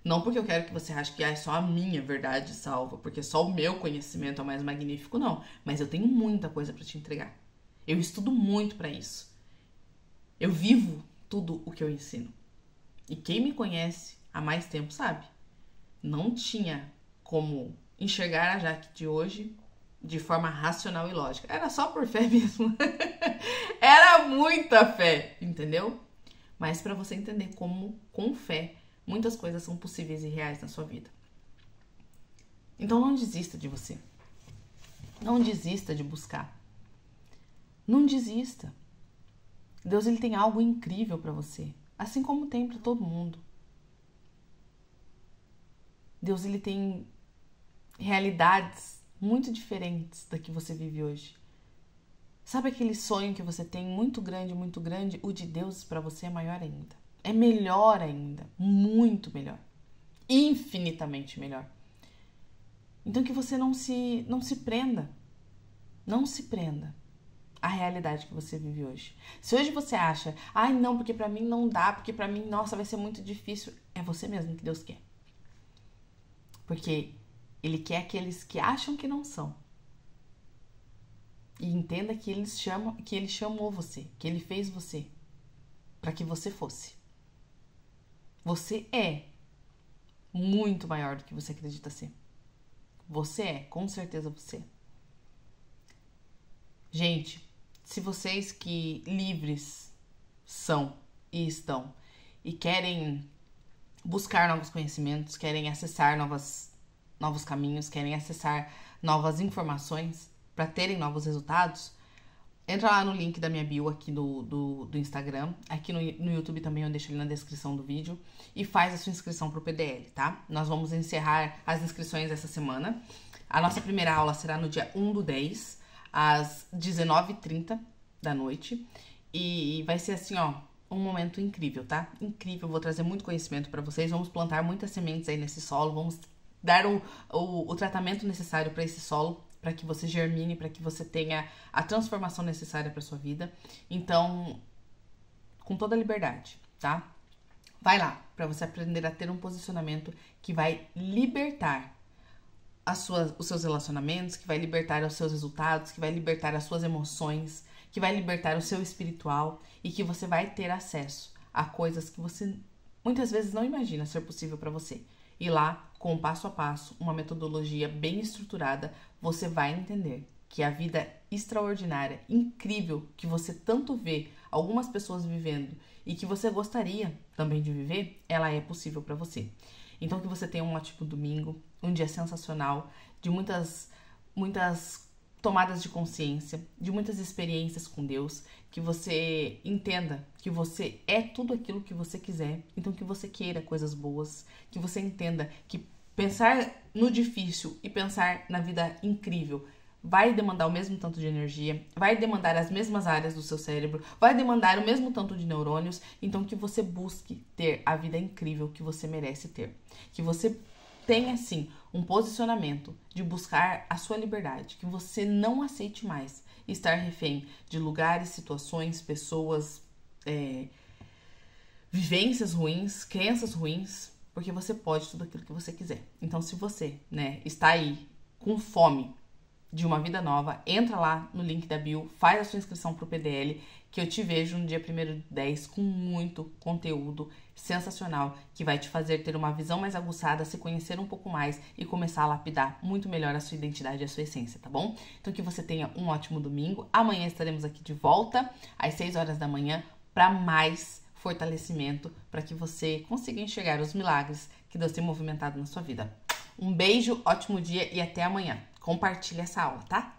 Não porque eu quero que você ache que é só a minha verdade salva, porque só o meu conhecimento é o mais magnífico, não. Mas eu tenho muita coisa para te entregar. Eu estudo muito para isso. Eu vivo tudo o que eu ensino. E quem me conhece há mais tempo sabe. Não tinha como enxergar a Jaque de hoje de forma racional e lógica. Era só por fé mesmo. Era muita fé, entendeu? Mas para você entender como, com fé, muitas coisas são possíveis e reais na sua vida. Então não desista de você. Não desista de buscar. Não desista. Deus, ele tem algo incrível para você. Assim como tem para todo mundo. Deus, ele tem realidades muito diferentes da que você vive hoje. Sabe aquele sonho que você tem muito grande, muito grande? O de Deus para você é maior ainda. É melhor ainda. Muito melhor. Infinitamente melhor. Então que você não se prenda. Não se prenda à realidade que você vive hoje. Se hoje você acha, ai não, porque pra mim não dá, porque pra mim, nossa, vai ser muito difícil, é você mesmo que Deus quer. Porque Ele quer aqueles que acham que não são. E entenda que Ele chamou você, que Ele fez você para que você fosse. Você é muito maior do que você acredita ser. Você é, com certeza você é. Gente, se vocês que livres são e estão e querem buscar novos conhecimentos, querem acessar novos caminhos, querem acessar novas informações para terem novos resultados, entra lá no link da minha bio aqui do Instagram, aqui no YouTube também eu deixo ali na descrição do vídeo e faz a sua inscrição pro PDL, tá? Nós vamos encerrar as inscrições essa semana. A nossa primeira aula será no dia 1/10, às 19h30 da noite. E vai ser assim, ó, um momento incrível, tá? Incrível, vou trazer muito conhecimento para vocês. Vamos plantar muitas sementes aí nesse solo, vamos dar o tratamento necessário para esse solo, para que você germine, para que você tenha a transformação necessária para sua vida. Então, com toda a liberdade, tá? Vai lá, para você aprender a ter um posicionamento que vai libertar os seus relacionamentos, que vai libertar os seus resultados, que vai libertar as suas emoções, que vai libertar o seu espiritual e que você vai ter acesso a coisas que você muitas vezes não imagina ser possível para você. E lá, com um passo a passo, uma metodologia bem estruturada, você vai entender que a vida extraordinária, incrível, que você tanto vê algumas pessoas vivendo e que você gostaria também de viver, ela é possível para você. Então que você tenha um ótimo domingo, um dia sensacional, de muitas tomadas de consciência, de muitas experiências com Deus, que você entenda que você é tudo aquilo que você quiser, então que você queira coisas boas, que você entenda que pensar no difícil e pensar na vida incrível vai demandar o mesmo tanto de energia, vai demandar as mesmas áreas do seu cérebro, vai demandar o mesmo tanto de neurônios, então que você busque ter a vida incrível que você merece ter. Que você tenha, sim, um posicionamento de buscar a sua liberdade, que você não aceite mais estar refém de lugares, situações, pessoas, vivências ruins, crenças ruins, porque você pode tudo aquilo que você quiser. Então, se você, né, está aí com fome de uma vida nova, entra lá no link da bio, faz a sua inscrição pro PDL, que eu te vejo no dia 1º/10 com muito conteúdo sensacional, que vai te fazer ter uma visão mais aguçada, se conhecer um pouco mais e começar a lapidar muito melhor a sua identidade e a sua essência, tá bom? Então que você tenha um ótimo domingo. Amanhã estaremos aqui de volta, às 6 horas da manhã, para mais fortalecimento, para que você consiga enxergar os milagres que Deus tem movimentado na sua vida. Um beijo, ótimo dia e até amanhã. Compartilhe essa aula, tá?